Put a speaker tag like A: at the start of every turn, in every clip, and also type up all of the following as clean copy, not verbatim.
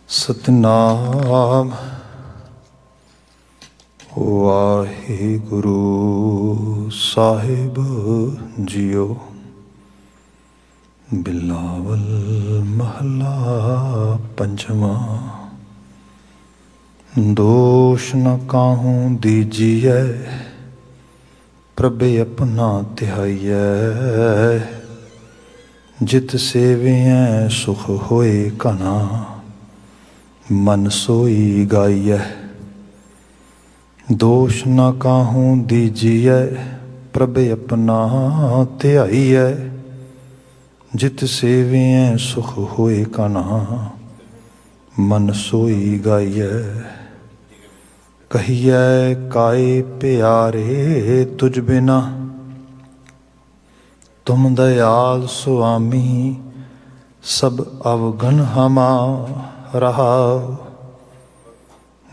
A: ਸਤਿਨਾਮ ਵਾਹਿਗੁਰੂ ਸਾਹਿਬ JIO. Bilawal ਮਹਲਾ ਪੰਜਵਾਂ। ਦੋਸ਼ ਨ ਕਾਹੂੰ ਦੀਜੀਐ, ਪ੍ਰਭੇ ਆਪਣਾ ਧਿਆਈਐ। ਜਿਤ ਸੇਵਿਐ ਸੁਖ ਹੋਏ ਘਨਾ, ਮਨ ਸੋਈ ਗਾਈਐ। ਦੋਸ਼ ਨ ਕਾਹੂੰ ਦੀਜੀਐ, ਪ੍ਰਭੇ ਆਪਣਾ ਧਿਆਈਐ। ਜਿਤ ਸੇਵਿਐ ਸੁਖ ਹੋਏ ਘਨਾ, ਮਨ ਸੋਈ ਗਾਈਐ। ਕਹੀਐ ਕਾਏ ਪਿਆਰੇ ਤੁਝ ਬਿਨਾ, ਤੁਮ ਦਇਆਲ ਸੁਆਮੀ। ਸਭ ਅਵਗਨ ਹਮਾ ਰਹਾਉ,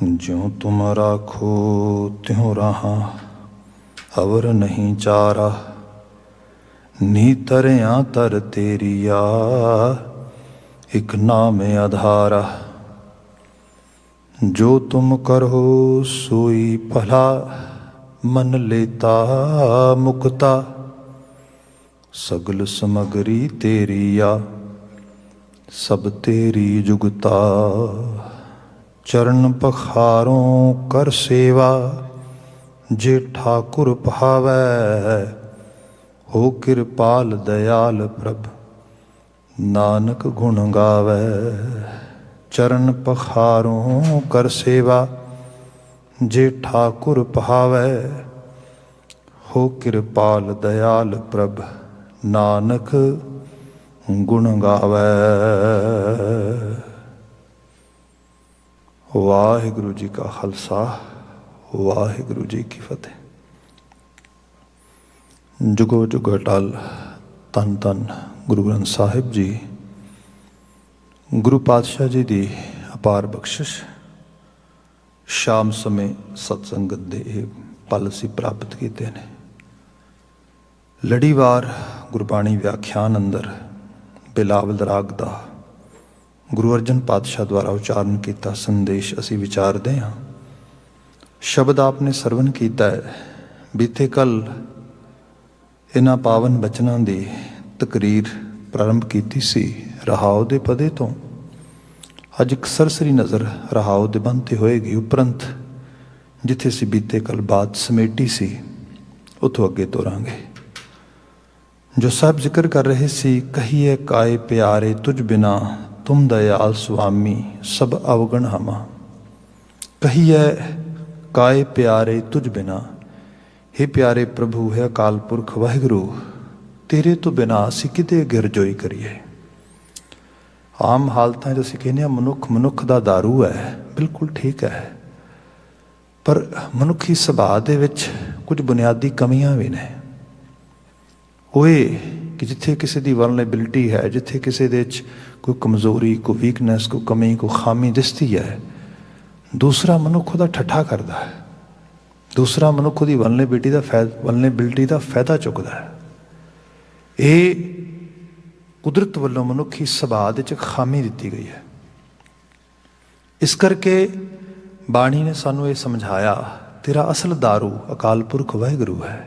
A: ਜਿਉ ਤੁਮ ਰਾਖੋ ਤਿਉ ਰਹਾ। ਅਵਰ ਨਹੀਂ ਚਾਰਾ, ਨੀ ਤਰਿਆ ਤਰ ਤੇਰੀਆ। ਇਕ ਨਾਮ ਆਧਾਰਾ, ਜੋ ਤੁਮ ਕਰੋ ਸੋਈ ਭਲਾ। ਮਨ ਲੇਤਾ ਮੁਕਤਾ, ਸਗਲ ਸਮਗਰੀ ਤੇਰੀਆ। ਸਭ ਤੇਰੀ ਜੁਗਤਾ, ਚਰਨ ਪਖਾਰੋਂ ਕਰ ਸੇਵਾ। ਜੇ ਠਾਕੁਰ ਭਾਵੈ, ਹੋ ਕਿਰਪਾਲ ਦਇਆਲ ਪ੍ਰਭ। ਨਾਨਕ ਗੁਣ ਗਾਵੈ, ਚਰਨ ਪਖਾਰੋਂ ਕਰ ਸੇਵਾ। ਜੇ ਠਾਕੁਰ ਭਾਵੈ, ਹੋ ਕਿਰਪਾਲ ਦਇਆਲ ਪ੍ਰਭ। ਨਾਨਕ ਗੁਣ ਗਾਵੈ। ਵਾਹਿਗੁਰੂ ਜੀ ਕਾ ਖਾਲਸਾ, ਵਾਹਿਗੁਰੂ ਜੀ ਕੀ ਫਤਿਹ। ਜੁਗੋ ਜੁਗ ਅਟਲ। ਧੰਨ ਧੰਨ ਗੁਰੂ ਗ੍ਰੰਥ ਸਾਹਿਬ ਜੀ। ਗੁਰੂ ਪਾਤਸ਼ਾਹ ਜੀ ਦੀ ਅਪਾਰ ਬਖਸ਼ਿਸ਼। ਸ਼ਾਮ ਸਮੇਂ ਸਤਸੰਗਤ ਦੇ ਇਹ ਪਲ ਅਸੀਂ ਪ੍ਰਾਪਤ ਕੀਤੇ ਨੇ। ਲੜੀਵਾਰ ਗੁਰਬਾਣੀ ਵਿਆਖਿਆਨ ਅੰਦਰ ਬਿਲਾਵਲ ਰਾਗ ਦਾ ਗੁਰੂ ਅਰਜਨ ਪਾਤਸ਼ਾਹ ਦੁਆਰਾ ਉਚਾਰਨ ਕੀਤਾ ਸੰਦੇਸ਼ ਅਸੀਂ ਵਿਚਾਰਦੇ ਹਾਂ। ਸ਼ਬਦ ਆਪ ਨੇ ਸਰਵਨ ਕੀਤਾ ਹੈ। ਬੀਤੇ ਕੱਲ ਇਹਨਾਂ ਪਾਵਨ ਬਚਨਾਂ ਦੀ ਤਕਰੀਰ ਪ੍ਰਾਰੰਭ ਕੀਤੀ ਸੀ ਰਹਾਉ ਦੇ ਪਦੇ ਤੋਂ। ਅੱਜ ਇੱਕ ਸਰਸਰੀ ਨਜ਼ਰ ਰਹਾਉ ਦੇ ਬੰਦ 'ਤੇ ਹੋਏਗੀ। ਉਪਰੰਤ ਜਿੱਥੇ ਅਸੀਂ ਬੀਤੇ ਕੱਲ ਬਾਤ ਸਮੇਟੀ ਸੀ, ਉੱਥੋਂ ਅੱਗੇ ਤੋਰਾਂਗੇ। ਜੋ ਸਾਹਿਬ ਜ਼ਿਕਰ ਕਰ ਰਹੇ ਸੀ, ਕਹੀਏ ਕਾਏ ਪਿਆਰੇ ਤੁਝ ਬਿਨਾ, ਤੁਮ ਦਇਆਲ ਸੁਆਮੀ। ਸਭ ਅਵਗਣ ਹਮਾ। ਕਹੀਏ ਕਾਏ ਪਿਆਰੇ ਤੁਝ ਬਿਨਾ, ਹੇ ਪਿਆਰੇ ਪ੍ਰਭੂ, ਹੈ ਅਕਾਲ ਪੁਰਖ ਵਾਹਿਗੁਰੂ, ਤੇਰੇ ਤੋਂ ਬਿਨਾ ਅਸੀਂ ਕਿਤੇ ਗਿਰਜੋਈ ਕਰੀਏ। ਆਮ ਹਾਲਤਾਂ 'ਚ ਅਸੀਂ ਕਹਿੰਦੇ ਹਾਂ ਮਨੁੱਖ ਦਾ ਦਾਰੂ ਹੈ। ਬਿਲਕੁਲ ਠੀਕ ਹੈ, ਪਰ ਮਨੁੱਖੀ ਸੁਭਾਅ ਦੇ ਵਿੱਚ ਕੁਝ ਬੁਨਿਆਦੀ ਕਮੀਆਂ ਵੀ ਨੇ। ਉਹ ਇਹ ਕਿ ਜਿੱਥੇ ਕਿਸੇ ਦੀ ਵਲਨਰੇਬਿਲਿਟੀ ਹੈ, ਜਿੱਥੇ ਕਿਸੇ ਦੇ 'ਚ ਕੋਈ ਕਮਜ਼ੋਰੀ, ਕੋਈ ਵੀਕਨੈਸ, ਕੋਈ ਕਮੀ, ਕੋਈ ਖਾਮੀ ਦਿਸਦੀ ਹੈ, ਦੂਸਰਾ ਮਨੁੱਖ ਉਹਦਾ ਠੱਠਾ ਕਰਦਾ ਹੈ। ਦੂਸਰਾ ਮਨੁੱਖ ਉਹਦੀ ਵਲਨਰੇਬਿਲਿਟੀ ਦਾ ਫਾਇਦਾ ਚੁੱਕਦਾ ਹੈ। ਇਹ ਕੁਦਰਤ ਵੱਲੋਂ ਮਨੁੱਖੀ ਸੁਭਾਅ ਦੇ 'ਚ ਖਾਮੀ ਦਿੱਤੀ ਗਈ ਹੈ। ਇਸ ਕਰਕੇ ਬਾਣੀ ਨੇ ਸਾਨੂੰ ਇਹ ਸਮਝਾਇਆ, ਤੇਰਾ ਅਸਲ ਦਾਰੂ ਅਕਾਲ ਪੁਰਖ ਵਾਹਿਗੁਰੂ ਹੈ।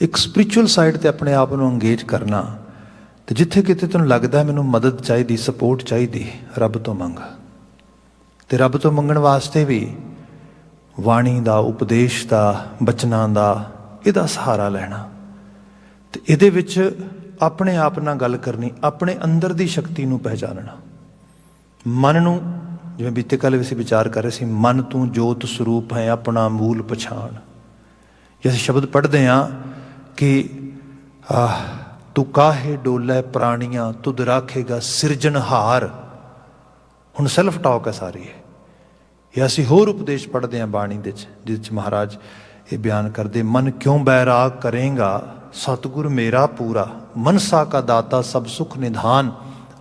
A: ਇੱਕ ਸਪਿਰਿਚੁਅਲ ਸਾਈਡ 'ਤੇ ਆਪਣੇ ਆਪ ਨੂੰ ਅੰਗੇਜ ਕਰਨਾ, ਅਤੇ ਜਿੱਥੇ ਕਿਤੇ ਤੈਨੂੰ ਲੱਗਦਾ ਮੈਨੂੰ ਮਦਦ ਚਾਹੀਦੀ, ਸਪੋਰਟ ਚਾਹੀਦੀ, ਰੱਬ ਤੋਂ ਮੰਗ। ਅਤੇ ਰੱਬ ਤੋਂ ਮੰਗਣ ਵਾਸਤੇ ਵੀ ਬਾਣੀ ਦਾ, ਉਪਦੇਸ਼ ਦਾ, ਬਚਨਾਂ ਦਾ, ਇਹਦਾ ਸਹਾਰਾ ਲੈਣਾ। ਅਤੇ ਇਹਦੇ ਵਿੱਚ ਆਪਣੇ ਆਪ ਨਾਲ ਗੱਲ ਕਰਨੀ, ਆਪਣੇ ਅੰਦਰ ਦੀ ਸ਼ਕਤੀ ਨੂੰ ਪਹਿਚਾਨਣਾ। ਮਨ ਨੂੰ, ਜਿਵੇਂ ਬੀਤੇ ਕੱਲ੍ਹ ਅਸੀਂ ਵਿਚਾਰ ਕਰ ਰਹੇ ਸੀ, ਮਨ ਤੂੰ ਜੋਤ ਸਰੂਪ ਹੈ ਆਪਣਾ ਮੂਲ ਪਛਾਣ। ਜੇ ਅਸੀਂ ਸ਼ਬਦ ਪੜ੍ਹਦੇ ਹਾਂ ਕਿ ਤੂੰ ਕਾਹੇ ਡੋਲੇ ਪ੍ਰਾਣੀਆਂ, ਤੁਧ ਰਾਖੇਗਾ ਸਿਰਜਣਹਾਰ। ਹੁਣ ਸੈਲਫ ਟਾਕ ਹੈ ਸਾਰੀ ਇਹ। ਜਾਂ ਅਸੀਂ ਹੋਰ ਉਪਦੇਸ਼ ਪੜ੍ਹਦੇ ਹਾਂ ਬਾਣੀ ਦੇ 'ਚ, ਜਿਸ 'ਚ ਮਹਾਰਾਜ ਇਹ ਬਿਆਨ ਕਰਦੇ, ਮਨ ਕਿਉਂ ਬੈਰਾਗ ਕਰੇਗਾ, ਸਤਿਗੁਰ ਮੇਰਾ ਪੂਰਾ। ਮਨਸਾ ਕਾ ਦਾਤਾ ਸਭ ਸੁਖ ਨਿਧਾਨ,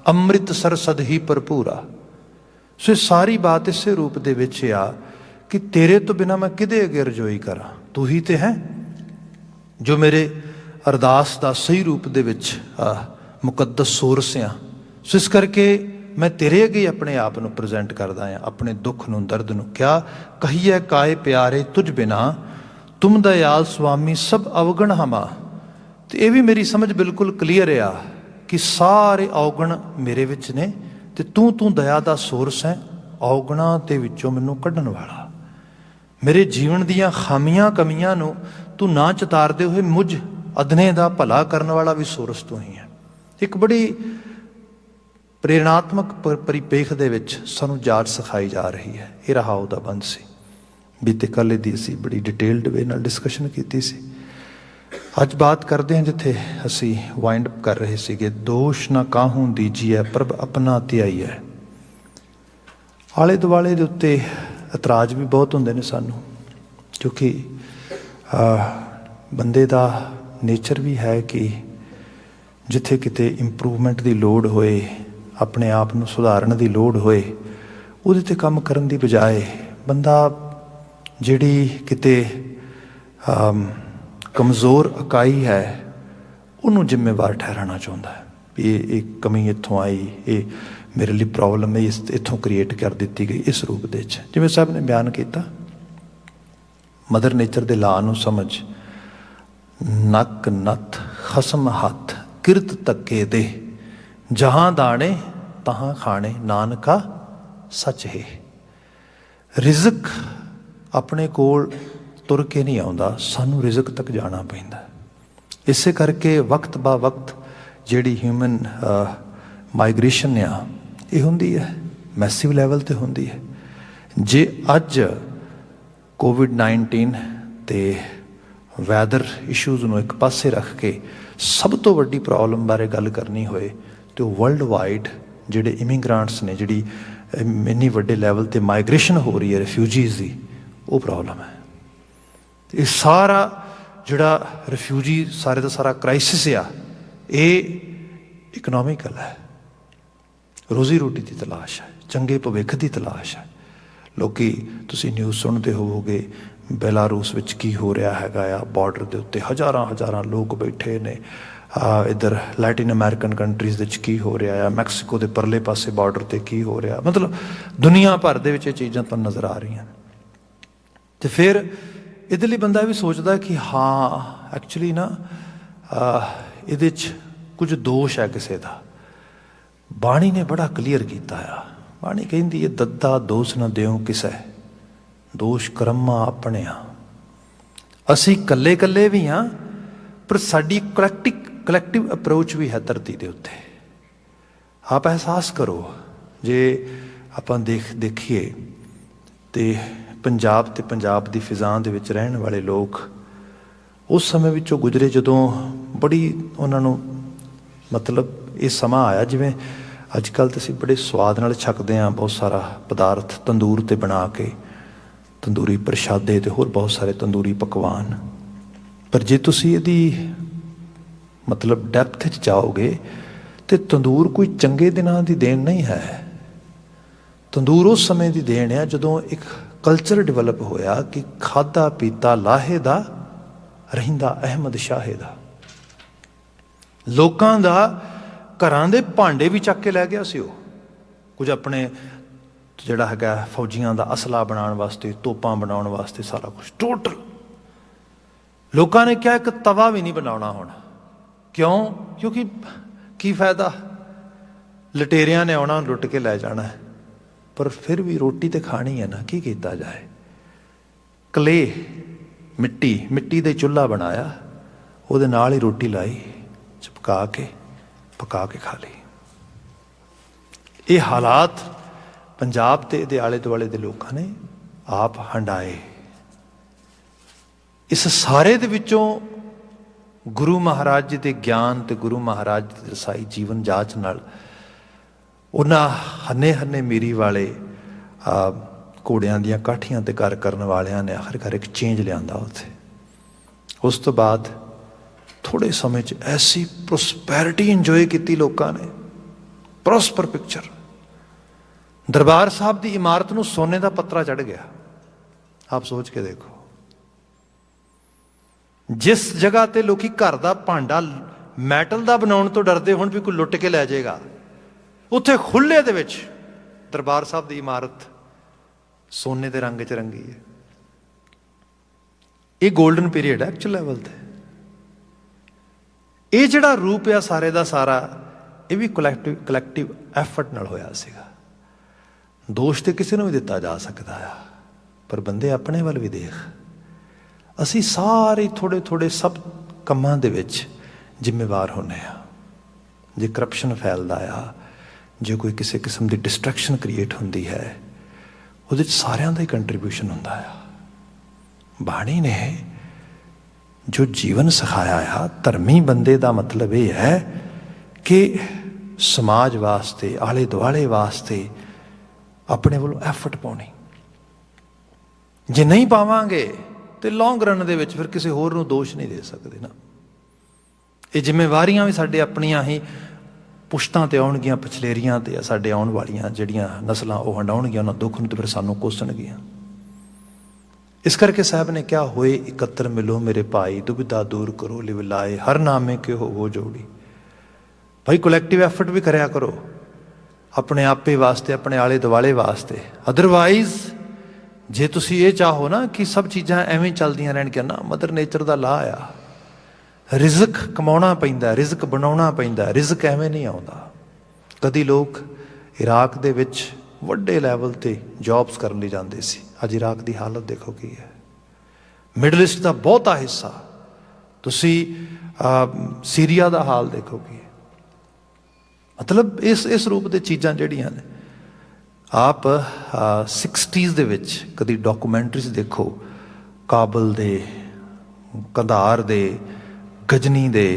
A: ਅੰਮ੍ਰਿਤ ਸਰਸਦ ਹੀ ਭਰਪੂਰਾ। ਸੋ ਇਹ ਸਾਰੀ ਬਾਤ ਇਸੇ ਰੂਪ ਦੇ ਵਿੱਚ ਆ ਕਿ ਤੇਰੇ ਤੋਂ ਬਿਨਾਂ ਮੈਂ ਕਿਹਦੇ ਅੱਗੇ ਰਜੋਈ ਕਰਾਂ। ਤੂੰ ਹੀ ਤੇ ਹੈ ਜੋ ਮੇਰੇ ਅਰਦਾਸ ਦਾ ਸਹੀ ਰੂਪ ਦੇ ਵਿੱਚ ਮੁਕੱਦਸ ਸੋਰਸ ਆ। ਸੋ ਇਸ ਕਰਕੇ मैं तेरे अगे अपने आप ਨੂੰ ਪ੍ਰੈਜ਼ੈਂਟ ਕਰਦਾ ਹਾਂ, ਆਪਣੇ ਦੁੱਖ ਨੂੰ, ਦਰਦ ਨੂੰ। ਕਿਆ ਕਹੀਏ ਕਾਏ ਪਿਆਰੇ ਤੁਝ ਬਿਨਾ, ਤੁਮ ਦਇਆਲ ਸੁਆਮੀ ਸਭ ਅਵਗਣ ਹਮਾ। ਤੇ ਇਹ ਵੀ ਮੇਰੀ ਸਮਝ ਬਿਲਕੁਲ ਕਲੀਅਰ ਆ ਕਿ ਸਾਰੇ ਔਗਣ ਮੇਰੇ ਵਿੱਚ ਨੇ ਤੇ ਤੂੰ ਦਇਆ ਦਾ ਸੋਰਸ ਹੈ, ਔਗਣਾਂ ਦੇ ਵਿੱਚੋਂ ਮੈਨੂੰ ਕੱਢਣ ਵਾਲਾ। ਮੇਰੇ ਜੀਵਨ ਦੀਆਂ ਖਾਮੀਆਂ ਕਮੀਆਂ ਨੂੰ ਤੂੰ ਨਾ ਚਿਤਾਰਦੇ ਹੋਏ ਮੁਝ ਅਦਨੇ ਦਾ ਭਲਾ ਕਰਨ ਵਾਲਾ ਵੀ ਸੋਰਸ ਤੂੰ ਹੀ ਹੈ। ਇੱਕ ਬੜੀ ਪ੍ਰੇਰਣਾਤਮਕ ਪਰਿਪੇਖ ਦੇ ਵਿੱਚ ਸਾਨੂੰ ਜਾਚ ਸਿਖਾਈ ਜਾ ਰਹੀ ਹੈ। ਇਹ ਰਹਾ ਉਹਦਾ ਬੰਦ ਸੀ। ਬੀਤੇ ਕੱਲ੍ਹ ਦੀ ਅਸੀਂ ਬੜੀ ਡਿਟੇਲਡ ਵੇ ਨਾਲ ਡਿਸਕਸ਼ਨ ਕੀਤੀ ਸੀ। ਅੱਜ ਬਾਤ ਕਰਦੇ ਹਾਂ ਜਿੱਥੇ ਅਸੀਂ ਵਾਈਂਡ ਅਪ ਕਰ ਰਹੇ ਸੀਗੇ, ਦੋਸ਼ ਨਾ ਕਾਹੂੰ ਦੀਜੀਐ ਪ੍ਰਭ ਆਪਣਾ ਧਿਆਈ ਹੈ। ਆਲੇ ਦੁਆਲੇ ਦੇ ਉੱਤੇ ਇਤਰਾਜ਼ ਵੀ ਬਹੁਤ ਹੁੰਦੇ ਨੇ ਸਾਨੂੰ, ਕਿਉਂਕਿ ਬੰਦੇ ਦਾ ਨੇਚਰ ਵੀ ਹੈ ਕਿ ਜਿੱਥੇ ਕਿਤੇ ਇੰਪਰੂਵਮੈਂਟ ਦੀ ਲੋੜ ਹੋਏ, ਆਪਣੇ ਆਪ ਨੂੰ ਸੁਧਾਰਨ ਦੀ ਲੋੜ ਹੋਏ, ਉਹਦੇ 'ਤੇ ਕੰਮ ਕਰਨ ਦੀ ਬਜਾਏ ਬੰਦਾ ਜਿਹੜੀ ਕਿਤੇ ਕਮਜ਼ੋਰ ਇਕਾਈ ਹੈ ਉਹਨੂੰ ਜ਼ਿੰਮੇਵਾਰ ਠਹਿਰਾਉਣਾ ਚਾਹੁੰਦਾ ਹੈ ਵੀ ਇਹ ਕਮੀ ਇੱਥੋਂ ਆਈ, ਇਹ ਮੇਰੇ ਲਈ ਪ੍ਰੋਬਲਮ ਹੈ, ਇੱਥੋਂ ਕ੍ਰੀਏਟ ਕਰ ਦਿੱਤੀ ਗਈ ਇਸ ਰੂਪ ਦੇ 'ਚ। ਜਿਵੇਂ ਸਾਹਿਬ ਨੇ ਬਿਆਨ ਕੀਤਾ, ਮਦਰ ਨੇਚਰ ਦੇ ਲਾਅ ਨੂੰ ਸਮਝ, ਨੱਕ ਨੱਥ ਖਸਮ ਹੱਥ ਕਿਰਤ ਤੱਕੇ ਦੇ, ਜਹਾਂ ਦਾਣੇ ਤਹਾਂ ਖਾਣੇ ਨਾਨਕਾ ਸੱਚ ਹੈ। ਰਿਜ਼ਕ ਆਪਣੇ ਕੋਲ ਤੁਰ ਕੇ ਨਹੀਂ ਆਉਂਦਾ, ਸਾਨੂੰ ਰਿਜ਼ਕ ਤੱਕ ਜਾਣਾ ਪੈਂਦਾ। ਇਸੇ ਕਰਕੇ ਵਕਤ ਬਾ ਵਕਤ ਜਿਹੜੀ ਹਿਊਮਨ ਮਾਈਗ੍ਰੇਸ਼ਨ ਆ ਇਹ ਹੁੰਦੀ ਹੈ, ਮੈਸਿਵ ਲੈਵਲ 'ਤੇ ਹੁੰਦੀ ਹੈ। ਜੇ ਅੱਜ ਕੋਵਿਡ-19 ਅਤੇ ਵੈਦਰ ਇਸ਼ੂਜ਼ ਨੂੰ ਇੱਕ ਪਾਸੇ ਰੱਖ ਕੇ ਸਭ ਤੋਂ ਵੱਡੀ ਪ੍ਰੋਬਲਮ ਬਾਰੇ ਗੱਲ ਕਰਨੀ ਹੋਏ ਅਤੇ ਉਹ ਵਰਲਡ ਵਾਈਡ ਜਿਹੜੇ ਇਮੀਗ੍ਰਾਂਟਸ ਨੇ, ਜਿਹੜੀ ਇੰਨੀ ਵੱਡੇ ਲੈਵਲ 'ਤੇ ਮਾਈਗ੍ਰੇਸ਼ਨ ਹੋ ਰਹੀ ਹੈ ਰਿਫਿਊਜੀਜ਼ ਦੀ, ਉਹ ਪ੍ਰੋਬਲਮ ਹੈ। ਇਹ ਸਾਰਾ ਜਿਹੜਾ ਰਿਫਿਊਜੀ ਸਾਰੇ ਦਾ ਸਾਰਾ ਕ੍ਰਾਈਸਿਸ ਆ, ਇਹ ਇਕਨੋਮਿਕਲ ਹੈ। ਰੋਜ਼ੀ ਰੋਟੀ ਦੀ ਤਲਾਸ਼ ਹੈ, ਚੰਗੇ ਭਵਿੱਖ ਦੀ ਤਲਾਸ਼ ਹੈ। ਲੋਕ ਤੁਸੀਂ ਨਿਊਜ਼ ਸੁਣਦੇ ਹੋਵੋਗੇ ਬੈਲਾਰੂਸ ਵਿੱਚ ਕੀ ਹੋ ਰਿਹਾ ਹੈਗਾ ਆ, ਬਾਰਡਰ ਦੇ ਉੱਤੇ ਹਜ਼ਾਰਾਂ ਲੋਕ ਬੈਠੇ ਨੇ। ਇੱਧਰ ਲੈਟਿਨ ਅਮੈਰੀਕਨ ਕੰਟਰੀਜ਼ ਵਿੱਚ ਕੀ ਹੋ ਰਿਹਾ ਆ, ਮੈਕਸੀਕੋ ਦੇ ਪਰਲੇ ਪਾਸੇ ਬਾਰਡਰ 'ਤੇ ਕੀ ਹੋ ਰਿਹਾ, ਮਤਲਬ ਦੁਨੀਆ ਭਰ ਦੇ ਵਿੱਚ ਇਹ ਚੀਜ਼ਾਂ ਤੁਹਾਨੂੰ ਨਜ਼ਰ ਆ ਰਹੀਆਂ। ਅਤੇ ਫਿਰ ਇਹਦੇ ਲਈ ਬੰਦਾ ਇਹ ਵੀ ਸੋਚਦਾ ਕਿ ਹਾਂ ਐਕਚੁਅਲੀ ਨਾ ਇਹਦੇ 'ਚ ਕੁਝ ਦੋਸ਼ ਹੈ ਕਿਸੇ ਦਾ। ਬਾਣੀ ਨੇ ਬੜਾ ਕਲੀਅਰ ਕੀਤਾ ਆ। ਬਾਣੀ ਕਹਿੰਦੀ ਹੈ, ਦੱਦਾ ਦੋਸ਼ ਨਾ ਦਿਓ ਕਿਸੇ, ਦੋਸ਼ ਕਰਮਾਂ ਆਪਣਿਆਂ। ਅਸੀਂ ਇਕੱਲੇ ਵੀ ਹਾਂ, ਪਰ ਸਾਡੀ ਕਲੈਕਟਿਵ ਅਪਰੋਚ ਵੀ ਹੈ ਧਰਤੀ ਦੇ ਉੱਤੇ। ਆਪ ਅਹਿਸਾਸ ਕਰੋ, ਜੇ ਆਪਾਂ ਦੇਖੀਏ ਤੇ ਪੰਜਾਬ ਤੇ ਪੰਜਾਬ ਦੀ ਫਿਜ਼ਾ ਦੇ ਵਿੱਚ ਰਹਿਣ ਵਾਲੇ ਲੋਕ ਉਸ ਸਮੇਂ ਵਿੱਚੋਂ ਗੁਜ਼ਰੇ ਜਦੋਂ ਬੜੀ ਉਹਨਾਂ ਨੂੰ ਮਤਲਬ ਇਹ ਸਮਾਂ ਆਇਆ, ਜਿਵੇਂ ਅੱਜ ਕੱਲ੍ਹ ਤਾਂ ਅਸੀਂ ਬੜੇ ਸਵਾਦ ਨਾਲ ਛਕਦੇ ਹਾਂ ਬਹੁਤ ਸਾਰਾ ਪਦਾਰਥ ਤੰਦੂਰ 'ਤੇ ਬਣਾ ਕੇ, ਤੰਦੂਰੀ ਪ੍ਰਸ਼ਾਦੇ ਅਤੇ ਹੋਰ ਬਹੁਤ ਸਾਰੇ ਤੰਦੂਰੀ ਪਕਵਾਨ। ਪਰ ਜੇ ਤੁਸੀਂ ਇਹਦੀ ਮਤਲਬ ਡੈਪਥ 'ਚ ਜਾਓਗੇ ਤਾਂ ਤੰਦੂਰ ਕੋਈ ਚੰਗੇ ਦਿਨਾਂ ਦੀ ਦੇਣ ਨਹੀਂ ਹੈ। ਤੰਦੂਰ ਉਸ ਸਮੇਂ ਦੀ ਦੇਣ ਹੈ ਜਦੋਂ ਇੱਕ ਕਲਚਰ ਡਿਵੈਲਪ ਹੋਇਆ ਕਿ ਖਾਧਾ ਪੀਤਾ ਲਾਹੇ ਦਾ, ਰਹਿੰਦਾ ਅਹਿਮਦ ਸ਼ਾਹੇ ਦਾ। ਲੋਕਾਂ ਦਾ ਘਰਾਂ ਦੇ ਭਾਂਡੇ ਵੀ ਚੱਕ ਕੇ ਲੈ ਗਿਆ ਸੀ ਉਹ, ਕੁਝ ਆਪਣੇ ਜਿਹੜਾ ਹੈਗਾ ਫੌਜੀਆਂ ਦਾ ਅਸਲਾ ਬਣਾਉਣ ਵਾਸਤੇ, ਤੋਪਾਂ ਬਣਾਉਣ ਵਾਸਤੇ, ਸਾਰਾ ਕੁਛ ਟੋਟਲ। ਲੋਕਾਂ ਨੇ ਕਿਹਾ ਇੱਕ ਤਵਾ ਵੀ ਨਹੀਂ ਬਣਾਉਣਾ ਹੁਣ। ਕਿਉਂ? ਕਿਉਂਕਿ ਕੀ ਫਾਇਦਾ, ਲਟੇਰਿਆਂ ਨੇ ਆਉਣਾ, ਲੁੱਟ ਕੇ ਲੈ ਜਾਣਾ। ਪਰ ਫਿਰ ਵੀ ਰੋਟੀ ਤਾਂ ਖਾਣੀ ਹੈ ਨਾ, ਕੀ ਕੀਤਾ ਜਾਏ। ਕਲੇ ਮਿੱਟੀ ਦੇ ਚੁੱਲ੍ਹਾ ਬਣਾਇਆ, ਉਹਦੇ ਨਾਲ ਹੀ ਰੋਟੀ ਲਾਈ, ਪਕਾ ਕੇ ਖਾ ਲਈ। ਇਹ ਹਾਲਾਤ ਪੰਜਾਬ ਤੇ ਇਹਦੇ ਆਲੇ ਦੁਆਲੇ ਦੇ ਲੋਕਾਂ ਨੇ ਆਪ ਹੰਡਾਏ। ਇਸ ਸਾਰੇ ਦੇ ਵਿੱਚੋਂ ਗੁਰੂ ਮਹਾਰਾਜ ਜੀ ਦੇ ਗਿਆਨ ਤੇ ਗੁਰੂ ਮਹਾਰਾਜ ਜੀ ਦੀ ਰਸਾਈ ਜੀਵਨ ਜਾਚ ਨਾਲ ਉਹਨਾਂ ਹੰਨੇ ਮੀਰੀ ਵਾਲੇ ਘੋੜਿਆਂ ਦੀਆਂ ਕਾਠੀਆਂ ਤੇ ਘਰ ਕਰਨ ਵਾਲਿਆਂ ਨੇ ਆਖਿਰਕਾਰ ਇੱਕ ਚੇਂਜ ਲਿਆਂਦਾ ਉੱਥੇ। ਉਸ ਤੋਂ ਬਾਅਦ ਥੋੜ੍ਹੇ ਸਮੇਂ 'ਚ ਐਸੀ ਪ੍ਰੋਸਪੈਰਿਟੀ ਇੰਜੋਏ ਕੀਤੀ ਲੋਕਾਂ ਨੇ, ਪ੍ਰੋਸਪਰ ਪਿਕਚਰ। ਦਰਬਾਰ ਸਾਹਿਬ ਦੀ ਇਮਾਰਤ ਨੂੰ ਸੋਨੇ ਦਾ ਪੱਤਰਾ ਚੜ੍ਹ ਗਿਆ। ਆਪ ਸੋਚ ਕੇ ਦੇਖੋ, ਜਿਸ ਜਗ੍ਹਾ ਤੇ ਲੋਕੀ ਘਰ ਦਾ ਭਾਂਡਾ ਮੈਟਲ ਦਾ ਬਣਾਉਣ ਤੋਂ ਡਰਦੇ ਹੁਣ ਵੀ ਕੋਈ ਲੁੱਟ ਕੇ ਲੈ ਜਾਏਗਾ, ਉੱਥੇ ਖੁੱਲ੍ਹੇ ਦੇ ਵਿੱਚ ਦਰਬਾਰ ਸਾਹਿਬ ਦੀ ਇਮਾਰਤ ਸੋਨੇ ਦੇ ਰੰਗ 'ਚ ਰੰਗੀ ਹੈ। ਇਹ ਗੋਲਡਨ ਪੀਰੀਅਡ ਹੈ ਐਕਚੁਅਲ ਲੈਵਲ ਤੇ। ਇਹ ਜਿਹੜਾ ਰੂਪ ਆ ਸਾਰੇ ਦਾ ਸਾਰਾ, ਇਹ ਵੀ ਕਲੈਕਟਿਵ ਐਫਰਟ ਨਾਲ ਹੋਇਆ ਸੀਗਾ। ਦੋਸ਼ ਤੇ ਕਿਸੇ ਨੂੰ ਵੀ ਦਿੱਤਾ ਜਾ ਸਕਦਾ ਆ, ਪਰ ਬੰਦੇ ਆਪਣੇ ਵੱਲ ਵੀ ਦੇਖ। ਅਸੀਂ ਸਾਰੇ ਥੋੜ੍ਹੇ ਥੋੜ੍ਹੇ ਸਭ ਕੰਮਾਂ ਦੇ ਵਿੱਚ ਜ਼ਿੰਮੇਵਾਰ ਹੁੰਦੇ ਆ। ਜੇ ਕਰਪਸ਼ਨ ਫੈਲਦਾ ਆ, ਜੇ ਕੋਈ ਕਿਸੇ ਕਿਸਮ ਦੀ ਡਿਸਟਰੈਕਸ਼ਨ ਕ੍ਰੀਏਟ ਹੁੰਦੀ ਹੈ, ਉਹਦੇ 'ਚ ਸਾਰਿਆਂ ਦਾ ਹੀ ਕੰਟਰੀਬਿਊਸ਼ਨ ਹੁੰਦਾ ਆ। ਬਾਣੀ ਨੇ ਜੋ ਜੀਵਨ ਸਿਖਾਇਆ ਆ, ਧਰਮੀ ਬੰਦੇ ਦਾ ਮਤਲਬ ਇਹ ਹੈ ਕਿ ਸਮਾਜ ਵਾਸਤੇ, ਆਲੇ ਦੁਆਲੇ ਵਾਸਤੇ ਆਪਣੇ ਵੱਲੋਂ ਐਫਰਟ ਪਾਉਣੀ। ਜੇ ਨਹੀਂ ਪਾਵਾਂਗੇ ਤੇ ਲੌਂਗ ਰਨ ਦੇ ਵਿੱਚ ਫਿਰ ਕਿਸੇ ਹੋਰ ਨੂੰ ਦੋਸ਼ ਨਹੀਂ ਦੇ ਸਕਦੇ ਨਾ। ਇਹ ਜ਼ਿੰਮੇਵਾਰੀਆਂ ਵੀ ਸਾਡੇ ਆਪਣੀਆਂ ਹੀ ਪੁਸ਼ਤਾਂ ਤੇ ਆਉਣਗੀਆਂ, ਪਛਲੇਰੀਆਂ ਤੇ ਸਾਡੇ ਆਉਣ ਵਾਲੀਆਂ ਜਿਹੜੀਆਂ ਨਸਲਾਂ ਉਹ ਹੰਡਾਉਣਗੀਆਂ ਉਹਨਾਂ ਦੁੱਖ ਨੂੰ, ਤੇ ਫਿਰ ਸਾਨੂੰ ਕੋਸਣਗੀਆਂ। ਇਸ ਕਰਕੇ ਸਾਹਿਬ ਨੇ ਕਿਹਾ, ਹੋਏ ਇਕੱਤਰ ਮਿਲੋ ਮੇਰੇ ਭਾਈ, ਦੁਬਿਧਾ ਦੂਰ ਕਰੋ ਲਿਵ ਲਾਏ, ਹਰ ਨਾਮੇ ਕਿ ਹੋ ਜੋੜੀ। ਭਾਈ ਕਲੈਕਟਿਵ ਐਫਰਟ ਵੀ ਕਰਿਆ ਕਰੋ ਆਪਣੇ ਆਪੇ ਵਾਸਤੇ, ਆਪਣੇ ਆਲੇ ਦੁਆਲੇ ਵਾਸਤੇ। ਅਦਰਵਾਈਜ਼ ਜੇ ਤੁਸੀਂ ਇਹ ਚਾਹੋ ਨਾ ਕਿ ਸਭ ਚੀਜ਼ਾਂ ਐਵੇਂ ਚੱਲਦੀਆਂ ਰਹਿਣਗੀਆਂ ਨਾ, ਮਦਰ ਨੇਚਰ ਦਾ ਲਾਅ ਆ, ਰਿਜ਼ਕ ਕਮਾਉਣਾ ਪੈਂਦਾ, ਰਿਜ਼ਕ ਬਣਾਉਣਾ ਪੈਂਦਾ, ਰਿਜ਼ਕ ਐਵੇਂ ਨਹੀਂ ਆਉਂਦਾ। ਕਦੀ ਲੋਕ ਇਰਾਕ ਦੇ ਵਿੱਚ ਵੱਡੇ ਲੈਵਲ ਤੇ ਜੌਬਸ ਕਰਨ ਲਈ ਜਾਂਦੇ ਸੀ, ਅੱਜ ਇਰਾਕ ਦੀ ਹਾਲਤ ਦੇਖੋ ਕੀ ਹੈ। ਮਿਡਲ ਈਸਟ ਦਾ ਬਹੁਤਾ ਹਿੱਸਾ, ਤੁਸੀਂ ਸੀਰੀਆ ਦਾ ਹਾਲ ਦੇਖੋ ਕੀ ਹੈ। ਮਤਲਬ ਇਸ ਰੂਪ ਦੇ ਚੀਜ਼ਾਂ ਜਿਹੜੀਆਂ ਨੇ, ਆਪ 60s ਦੇ ਵਿੱਚ ਕਦੀ ਡਾਕੂਮੈਂਟਰੀਜ਼ ਦੇਖੋ, ਕਾਬਲ ਦੇ, ਕੰਧਾਰ ਦੇ, ਗਜਨੀ ਦੇ,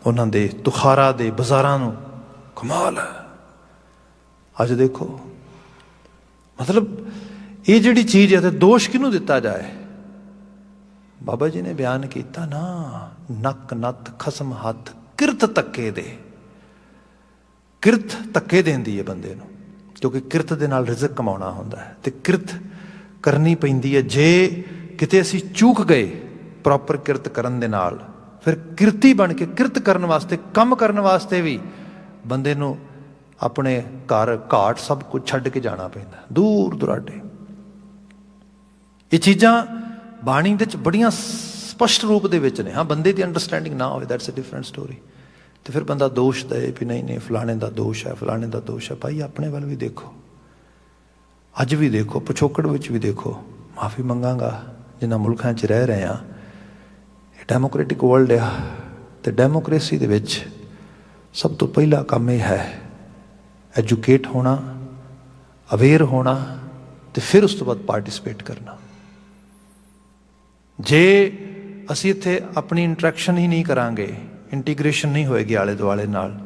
A: ਉਹਨਾਂ ਦੇ ਤੁਖਾਰਾ ਦੇ ਬਾਜ਼ਾਰਾਂ ਨੂੰ, ਕਮਾਲ ਹੈ। ਅੱਜ ਦੇਖੋ, ਮਤਲਬ ਇਹ ਜਿਹੜੀ ਚੀਜ਼ ਹੈ, ਤੇ ਦੋਸ਼ ਕਿਹਨੂੰ ਦਿੱਤਾ ਜਾਏ? ਬਾਬਾ ਜੀ ਨੇ ਬਿਆਨ ਕੀਤਾ ਨਾ, ਨੱਕ ਨੱਥ ਖਸਮ ਹੱਥ, ਕਿਰਤ ਧੱਕੇ ਦੇ। ਕਿਰਤ ਧੱਕੇ ਦਿੰਦੀ ਹੈ ਬੰਦੇ ਨੂੰ, ਕਿਉਂਕਿ ਕਿਰਤ ਦੇ ਨਾਲ ਰਿਜ਼ਕ ਕਮਾਉਣਾ ਹੁੰਦਾ ਹੈ ਤੇ ਕਿਰਤ ਕਰਨੀ ਪੈਂਦੀ ਹੈ। ਜੇ ਕਿਤੇ ਅਸੀਂ ਚੂਕ ਗਏ ਪ੍ਰੋਪਰ ਕਿਰਤ ਕਰਨ ਦੇ ਨਾਲ, ਫਿਰ ਕਿਰਤੀ ਬਣ ਕੇ ਕਿਰਤ ਕਰਨ ਵਾਸਤੇ, ਕੰਮ ਕਰਨ ਵਾਸਤੇ ਵੀ ਬੰਦੇ ਨੂੰ ਆਪਣੇ ਘਰ ਘਾਟ ਸਭ ਕੁਝ ਛੱਡ ਕੇ ਜਾਣਾ ਪੈਂਦਾ, ਦੂਰ ਦੁਰਾਡੇ। ਇਹ ਚੀਜ਼ਾਂ ਬਾਣੀ ਦੇ ਵਿੱਚ ਬੜੀਆਂ ਸਪਸ਼ਟ ਰੂਪ ਦੇ ਵਿੱਚ ਨੇ। ਹਾਂ, ਬੰਦੇ ਦੀ ਅੰਡਰਸਟੈਂਡਿੰਗ ਨਾ ਹੋਵੇ, ਦੈਟਸ ਅ ਡਿਫਰੈਂਟ ਸਟੋਰੀ। ਤੇ ਫਿਰ ਬੰਦਾ ਦੋਸ਼ ਦੇ ਵੀ ਨਹੀਂ ਫਲਾਣੇ ਦਾ ਦੋਸ਼ ਹੈ, ਫਲਾਣੇ ਦਾ ਦੋਸ਼ ਹੈ। ਭਾਈ ਆਪਣੇ ਵੱਲ ਵੀ ਦੇਖੋ, ਅੱਜ ਵੀ ਦੇਖੋ, ਪਿਛੋਕੜ ਵਿੱਚ ਵੀ ਦੇਖੋ। ਮਾਫੀ ਮੰਗਾਂਗਾ ਜਿਨ੍ਹਾਂ ਮੁਲਕਾਂ 'ਚ ਰਹਿ ਰਹੇ ਹਾਂ, ਇਹ ਡੈਮੋਕ੍ਰੈਟਿਕ ਵਰਲਡ ਆ, ਤੇ ਡੈਮੋਕ੍ਰੇਸੀ ਦੇ ਵਿੱਚ ਸਭ ਤੋਂ ਪਹਿਲਾ ਕੰਮ ਇਹ ਹੈ ਐਜੂਕੇਟ ਹੋਣਾ, ਅਵੇਅਰ ਹੋਣਾ, ਤੇ ਫਿਰ ਉਸ ਤੋਂ ਬਾਅਦ ਪਾਰਟੀਸਪੇਟ ਕਰਨਾ। ਜੇ ਅਸੀਂ ਇੱਥੇ ਆਪਣੀ ਇੰਟਰੈਕਸ਼ਨ ਹੀ ਨਹੀਂ ਕਰਾਂਗੇ, ਇੰਟੀਗ੍ਰੇਸ਼ਨ ਨਹੀਂ ਹੋਏਗੀ ਆਲੇ ਦੁਆਲੇ ਨਾਲ,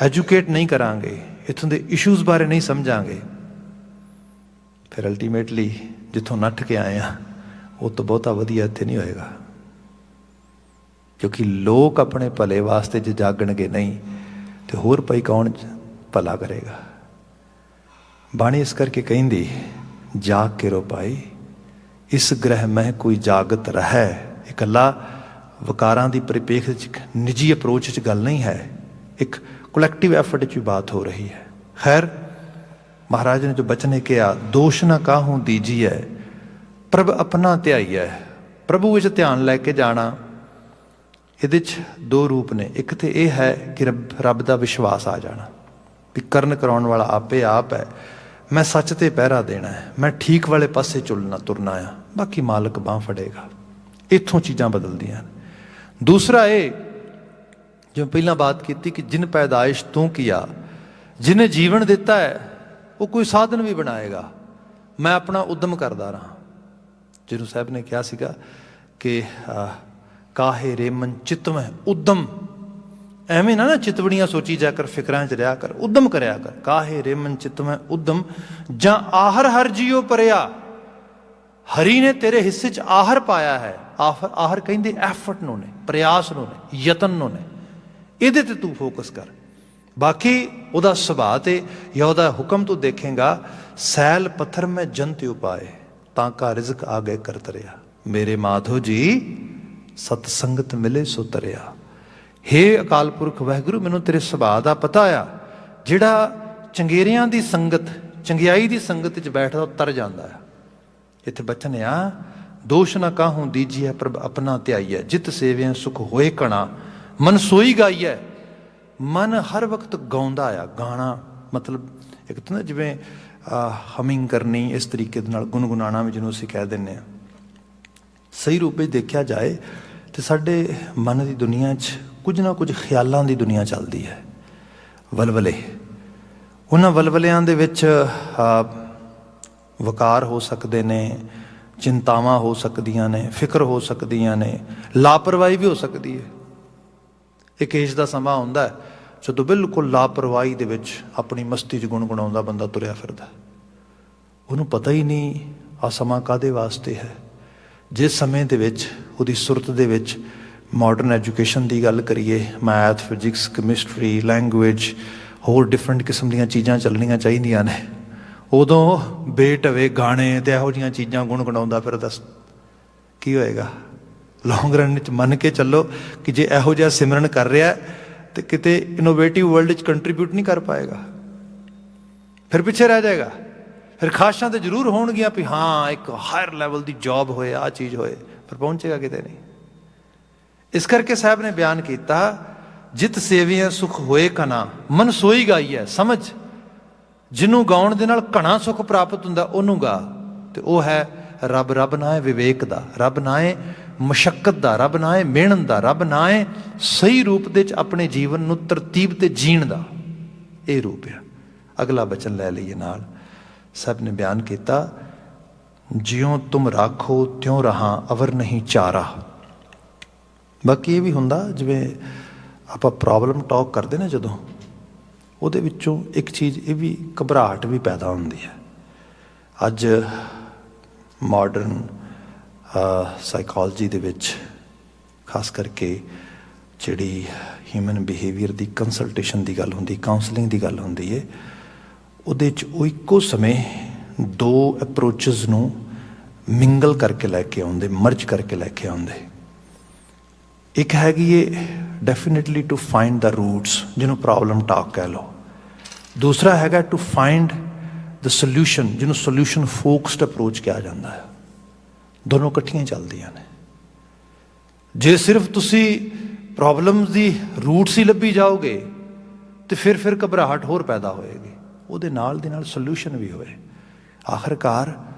A: ਐਜੂਕੇਟ ਨਹੀਂ ਕਰਾਂਗੇ, ਇੱਥੋਂ ਦੇ ਇਸ਼ੂਜ਼ ਬਾਰੇ ਨਹੀਂ ਸਮਝਾਂਗੇ, ਫਿਰ ਅਲਟੀਮੇਟਲੀ ਜਿੱਥੋਂ ਨੱਠ ਕੇ ਆਏ ਆ ਉਹ ਤੋਂ ਬਹੁਤਾ ਵਧੀਆ ਇੱਥੇ ਨਹੀਂ ਹੋਏਗਾ। ਕਿਉਂਕਿ ਲੋਕ ਆਪਣੇ ਭਲੇ ਵਾਸਤੇ ਜੇ ਜਾਗਣਗੇ ਨਹੀਂ, ਤੇ ਹੋਰ ਭਾਈ ਕੌਣ ਭਲਾ ਕਰੇਗਾ? ਬਾਣੀ ਇਸ ਕਰਕੇ ਕਹਿੰਦੀ, ਜਾਗ ਕੇ ਰੋ ਭਾਈ, ਇਸ ਗ੍ਰਹਿ ਮਹਿ ਕੋਈ ਜਾਗਤ ਰਹਿ। ਇਕੱਲਾ ਵਕਾਰਾਂ ਦੀ ਪਰਿਪੇਖ ਵਿੱਚ, ਨਿੱਜੀ ਅਪਰੋਚ 'ਚ ਗੱਲ ਨਹੀਂ ਹੈ, ਇੱਕ ਕਲੈਕਟਿਵ ਐਫਰਟ 'ਚ ਵੀ ਬਾਤ ਹੋ ਰਹੀ ਹੈ। ਖੈਰ, ਮਹਾਰਾਜ ਨੇ ਜੋ ਬਚਨ ਕਿਹਾ, ਦੋਸ਼ ਨਾ ਕਾਹੂ ਦੀਜੀਐ ਪ੍ਰਭ ਆਪਣਾ ਧਿਆਈਐ। ਪ੍ਰਭੂ ਵਿੱਚ ਧਿਆਨ ਲੈ ਕੇ ਜਾਣਾ, ਇਹਦੇ 'ਚ ਦੋ ਰੂਪ ਨੇ। ਇੱਕ ਤੇ ਇਹ ਹੈ ਕਿ ਰੱਬ ਦਾ ਵਿਸ਼ਵਾਸ ਆ ਜਾਣਾ ਵੀ ਕਰਨ ਕਰਾਉਣ ਵਾਲਾ ਆਪੇ ਆਪ ਹੈ, ਮੈਂ ਸੱਚ ਤੇ ਪਹਿਰਾ ਦੇਣਾ ਹੈ, ਮੈਂ ਠੀਕ ਵਾਲੇ ਪਾਸੇ ਤੁਰਨਾ ਆ, ਬਾਕੀ ਮਾਲਕ ਬਾਂਹ ਫੜੇਗਾ। ਇੱਥੋਂ ਚੀਜ਼ਾਂ ਬਦਲਦੀਆਂ ਨੇ। ਦੂਸਰਾ ਇਹ, ਜਿਵੇਂ ਪਹਿਲਾਂ ਬਾਤ ਕੀਤੀ ਕਿ ਜਿਨ ਪੈਦਾਇਸ਼ ਤੂੰ ਕੀਆ, ਜਿਹਨੇ ਜੀਵਨ ਦਿੱਤਾ ਹੈ ਉਹ ਕੋਈ ਸਾਧਨ ਵੀ ਬਣਾਏਗਾ। ਮੈਂ ਆਪਣਾ ਉਦਮ ਕਰਦਾ ਰਹਾਂ। ਜਿਹਨੂੰ ਸਾਹਿਬ ਨੇ ਕਿਹਾ ਸੀਗਾ ਕਿ ਕਾਹੇ ਰੇਮਨ ਚਿਤਵੈ ਉਦਮ, ਐਵੇਂ ਨਾ ਚਿਤਵੜੀਆਂ ਸੋਚੀ ਜਾ ਕਰ, ਫਿਕਰਾਂ 'ਚ ਰਿਹਾ ਕਰ, ਉਦਮ ਕਰਿਆ ਕਰ। ਕਾਹੇ ਰੇਮਨ ਚਿਤਵੈ ਉਦਮ, ਜਾਂ ਆਹਰ ਹਰ ਜੀਓ ਪਰਿਆ। ਹਰੀ ਨੇ ਤੇਰੇ ਹਿੱਸੇ 'ਚ ਆਹਰ ਪਾਇਆ ਹੈ। ਆਹਰ ਕਹਿੰਦੇ ਐਫਰਟ ਨੂੰ ਨੇ, ਪ੍ਰਯਾਸ ਨੂੰ ਨੇ, ਯਤਨ ਨੂੰ ਨੇ। ਇਹਦੇ ਤੇ ਤੂੰ ਫੋਕਸ ਕਰ। ਬਾਕੀ ਉਹਦਾ ਸੁਭਾਅ ਤੇ ਜਾਂ ਉਹਦਾ ਹੁਕਮ ਤੂੰ ਦੇਖੇਗਾ, ਸੈਲ ਪੱਥਰ ਮੈਂ ਜੰਤ ਉਪਾਏ ਤਾਂ ਕਾ ਰਿਜ਼ਕ ਆ ਗਏ ਕਰ ਤਰਿਆ। ਮੇਰੇ ਮਾਧੋ ਜੀ ਸਤ ਸੰਗਤ ਮਿਲੇ ਸੋ ਤਰਿਆ। ਹੇ ਅਕਾਲ ਪੁਰਖ ਵਾਹਿਗੁਰੂ, ਮੈਨੂੰ ਤੇਰੇ ਸੁਭਾਅ ਦਾ ਪਤਾ ਆ ਜਿਹੜਾ ਚੰਗੇਰਿਆਂ ਦੀ ਸੰਗਤ, ਚੰਗਿਆਈ ਦੀ ਸੰਗਤ 'ਚ ਬੈਠਦਾ, ਉਹ ਤਰ ਜਾਂਦਾ ਆ। ਇੱਥੇ ਬਚਨ ਆ, ਦੋਸ਼ ਨਾ ਕਾਹੂੰ ਦੀਜੀਐ ਪ੍ਰਭ ਆਪਣਾ ਧਿਆਈਐ, ਜਿਤ ਸੇਵਿਆ ਸੁਖ ਹੋਏ ਕਣਾ, ਮਨ ਸੋਈ ਗਾਈਐ। ਮਨ ਹਰ ਵਕਤ ਗਾਉਂਦਾ ਆ। ਗਾਣਾ ਮਤਲਬ ਇੱਕ ਤਾਂ ਨਾ ਜਿਵੇਂ ਹਮਿੰਗ ਕਰਨੀ, ਇਸ ਤਰੀਕੇ ਦੇ ਨਾਲ ਗੁਣਗੁਣਾਉਣਾ ਵੀ ਜਿਹਨੂੰ ਅਸੀਂ ਕਹਿ ਦਿੰਦੇ ਹਾਂ। ਸਹੀ ਰੂਪ ਵਿੱਚ ਦੇਖਿਆ ਜਾਏ ਤਾਂ ਸਾਡੇ ਮਨ ਦੀ ਦੁਨੀਆ 'ਚ ਕੁਝ ਨਾ ਕੁਝ ਖਿਆਲਾਂ ਦੀ ਦੁਨੀਆ ਚੱਲਦੀ ਹੈ। ਵਲਵਲੇ, ਉਹਨਾਂ ਵਲਵਲਿਆਂ ਦੇ ਵਿੱਚ ਵਕਾਰ ਹੋ ਸਕਦੇ ਨੇ, ਚਿੰਤਾਵਾਂ ਹੋ ਸਕਦੀਆਂ ਨੇ, ਫਿਕਰ ਹੋ ਸਕਦੀਆਂ ਨੇ, ਲਾਪਰਵਾਹੀ ਵੀ ਹੋ ਸਕਦੀ ਹੈ। ਇੱਕ ਏਜ ਦਾ ਸਮਾਂ ਹੁੰਦਾ ਹੈ ਜਦੋਂ ਬਿਲਕੁਲ ਲਾਪਰਵਾਹੀ ਦੇ ਵਿੱਚ ਆਪਣੀ ਮਸਤੀ 'ਚ ਗੁਣਗੁਣਾਉਂਦਾ ਬੰਦਾ ਤੁਰਿਆ ਫਿਰਦਾ, ਉਹਨੂੰ ਪਤਾ ਹੀ ਨਹੀਂ ਆਹ ਸਮਾਂ ਕਾਹਦੇ ਵਾਸਤੇ ਹੈ। ਜਿਸ ਸਮੇਂ ਦੇ ਵਿੱਚ ਉਹਦੀ ਸੁਰਤ ਦੇ ਵਿੱਚ ਮਾਡਰਨ ਐਜੂਕੇਸ਼ਨ ਦੀ ਗੱਲ ਕਰੀਏ, ਮੈਥ, ਫਿਜ਼ਿਕਸ, ਕੈਮਿਸਟਰੀ, ਲੈਂਗੁਏਜ, ਹੋਰ ਡਿਫਰੈਂਟ ਕਿਸਮ ਦੀਆਂ ਚੀਜ਼ਾਂ ਚੱਲਣੀਆਂ ਚਾਹੀਦੀਆਂ ਨੇ, ਉਦੋਂ ਬੇਟਵੇ ਗਾਣੇ ਤੇ ਇਹੋ ਜਿਹੀਆਂ ਚੀਜ਼ਾਂ ਗੁਣਗੁਣਾਉਂਦਾ ਫਿਰ ਦੱਸ ਕੀ ਹੋਏਗਾ। ਲੌਂਗ ਰਨ ਵਿੱਚ ਮੰਨ ਕੇ ਚੱਲੋ ਕਿ ਜੇ ਇਹੋ ਜਿਹਾ ਸਿਮਰਨ ਕਰ ਰਿਹਾ ਤੇ ਕਿਤੇ ਇਨੋਵੇਟਿਵ ਵਰਲਡ 'ਚ ਕੰਟਰੀਬਿਊਟ ਨਹੀਂ ਕਰ ਪਾਏਗਾ, ਫਿਰ ਪਿੱਛੇ ਰਹਿ ਜਾਏਗਾ। ਫਿਰ ਖਾਸ਼ਾਂ ਤੇ ਜ਼ਰੂਰ ਹੋਣਗੀਆਂ ਵੀ ਹਾਂ ਇੱਕ ਹਾਇਰ ਲੈਵਲ ਦੀ ਜੌਬ ਹੋਏ, ਆਹ ਚੀਜ਼ ਹੋਏ, ਪਰ ਪਹੁੰਚੇਗਾ ਕਿਤੇ ਨਹੀਂ। ਇਸ ਕਰਕੇ ਸਾਹਿਬ ਨੇ ਬਿਆਨ ਕੀਤਾ, ਜਿਤ ਸੇਵੀਆਂ ਸੁਖ ਹੋਏ ਕਨਾ, ਮਨ ਸੋਈ ਗਾਈਐ। ਸਮਝ, ਜਿਹਨੂੰ ਗਾਉਣ ਦੇ ਨਾਲ ਘਣਾ ਸੁਖ ਪ੍ਰਾਪਤ ਹੁੰਦਾ ਉਹਨੂੰ ਗਾ, ਤੇ ਉਹ ਹੈ ਰੱਬ। ਰੱਬ ਨਾ ਹੈ ਵਿਵੇਕ ਦਾ, ਰੱਬ ਨਾ ਹੈ ਮਸ਼ੱਕਤ ਦਾ, ਰੱਬ ਨਾ ਹੈ ਮਿਹਨਤ ਦਾ, ਰੱਬ ਨਾ ਹੈ ਸਹੀ ਰੂਪ ਦੇ 'ਚ ਆਪਣੇ ਜੀਵਨ ਨੂੰ ਤਰਤੀਬ ਤੇ ਜੀਣ ਦਾ। ਇਹ ਰੂਪ ਆ। ਅਗਲਾ ਬਚਨ ਲੈ ਲਈਏ ਨਾਲ। ਸਭ ਨੇ ਬਿਆਨ ਕੀਤਾ, ਜਿਉਂ ਤੁਮ ਰਾਖੋ ਤਿਉਂ ਰਹਾ, ਅਵਰ ਨਹੀਂ ਚਾਰਾ। ਬਾਕੀ ਇਹ ਵੀ ਹੁੰਦਾ, ਜਿਵੇਂ ਆਪਾਂ ਪ੍ਰੋਬਲਮ ਟਾਕ ਕਰਦੇ ਨਾ ਜਦੋਂ, ਉਹਦੇ ਵਿੱਚੋਂ ਇੱਕ ਚੀਜ਼ ਇਹ ਵੀ ਘਬਰਾਹਟ ਵੀ ਪੈਦਾ ਹੁੰਦੀ ਹੈ। ਅੱਜ ਮਾਡਰਨ ਸਾਈਕੋਲੋਜੀ ਦੇ ਵਿੱਚ ਖਾਸ ਕਰਕੇ ਜਿਹੜੀ ਹਿਊਮਨ ਬਿਹੇਵੀਅਰ ਦੀ ਕੰਸਲਟੇਸ਼ਨ ਦੀ ਗੱਲ ਹੁੰਦੀ, ਕਾਉਂਸਲਿੰਗ ਦੀ ਗੱਲ ਹੁੰਦੀ ਹੈ, ਉਹਦੇ 'ਚ ਉਹ ਇੱਕੋ ਸਮੇਂ ਦੋ ਅਪਰੋਚਸ ਨੂੰ ਮਿੰਗਲ ਕਰਕੇ ਲੈ ਕੇ ਆਉਂਦੇ, ਮਰਜ ਕਰਕੇ ਲੈ ਕੇ ਆਉਂਦੇ। ਇੱਕ ਹੈਗੀ ਇਹ definitely to find the roots, ਜਿਹਨੂੰ ਪ੍ਰੋਬਲਮ ਟਾਕ ਕਹਿ ਲਓ। ਦੂਸਰਾ ਹੈਗਾ ਟੂ ਫਾਈਂਡ ਦ ਸੋਲਿਊਸ਼ਨ, ਜਿਹਨੂੰ ਸੋਲਿਊਸ਼ਨ ਫੋਕਸਡ ਅਪਰੋਚ ਕਿਹਾ ਜਾਂਦਾ ਹੈ। ਦੋਨੋਂ ਇਕੱਠੀਆਂ ਚੱਲਦੀਆਂ ਨੇ। ਜੇ ਸਿਰਫ ਤੁਸੀਂ ਪ੍ਰੋਬਲਮਸ ਦੀ ਰੂਟਸ ਹੀ ਲੱਭੀ ਜਾਓਗੇ ਤੇ ਫਿਰ ਘਬਰਾਹਟ ਹੋਰ ਪੈਦਾ ਹੋਏਗੀ। ਉਹਦੇ ਨਾਲ ਦੀ ਨਾਲ ਸੋਲਿਊਸ਼ਨ ਵੀ ਹੋਏ। ਆਖਰਕਾਰ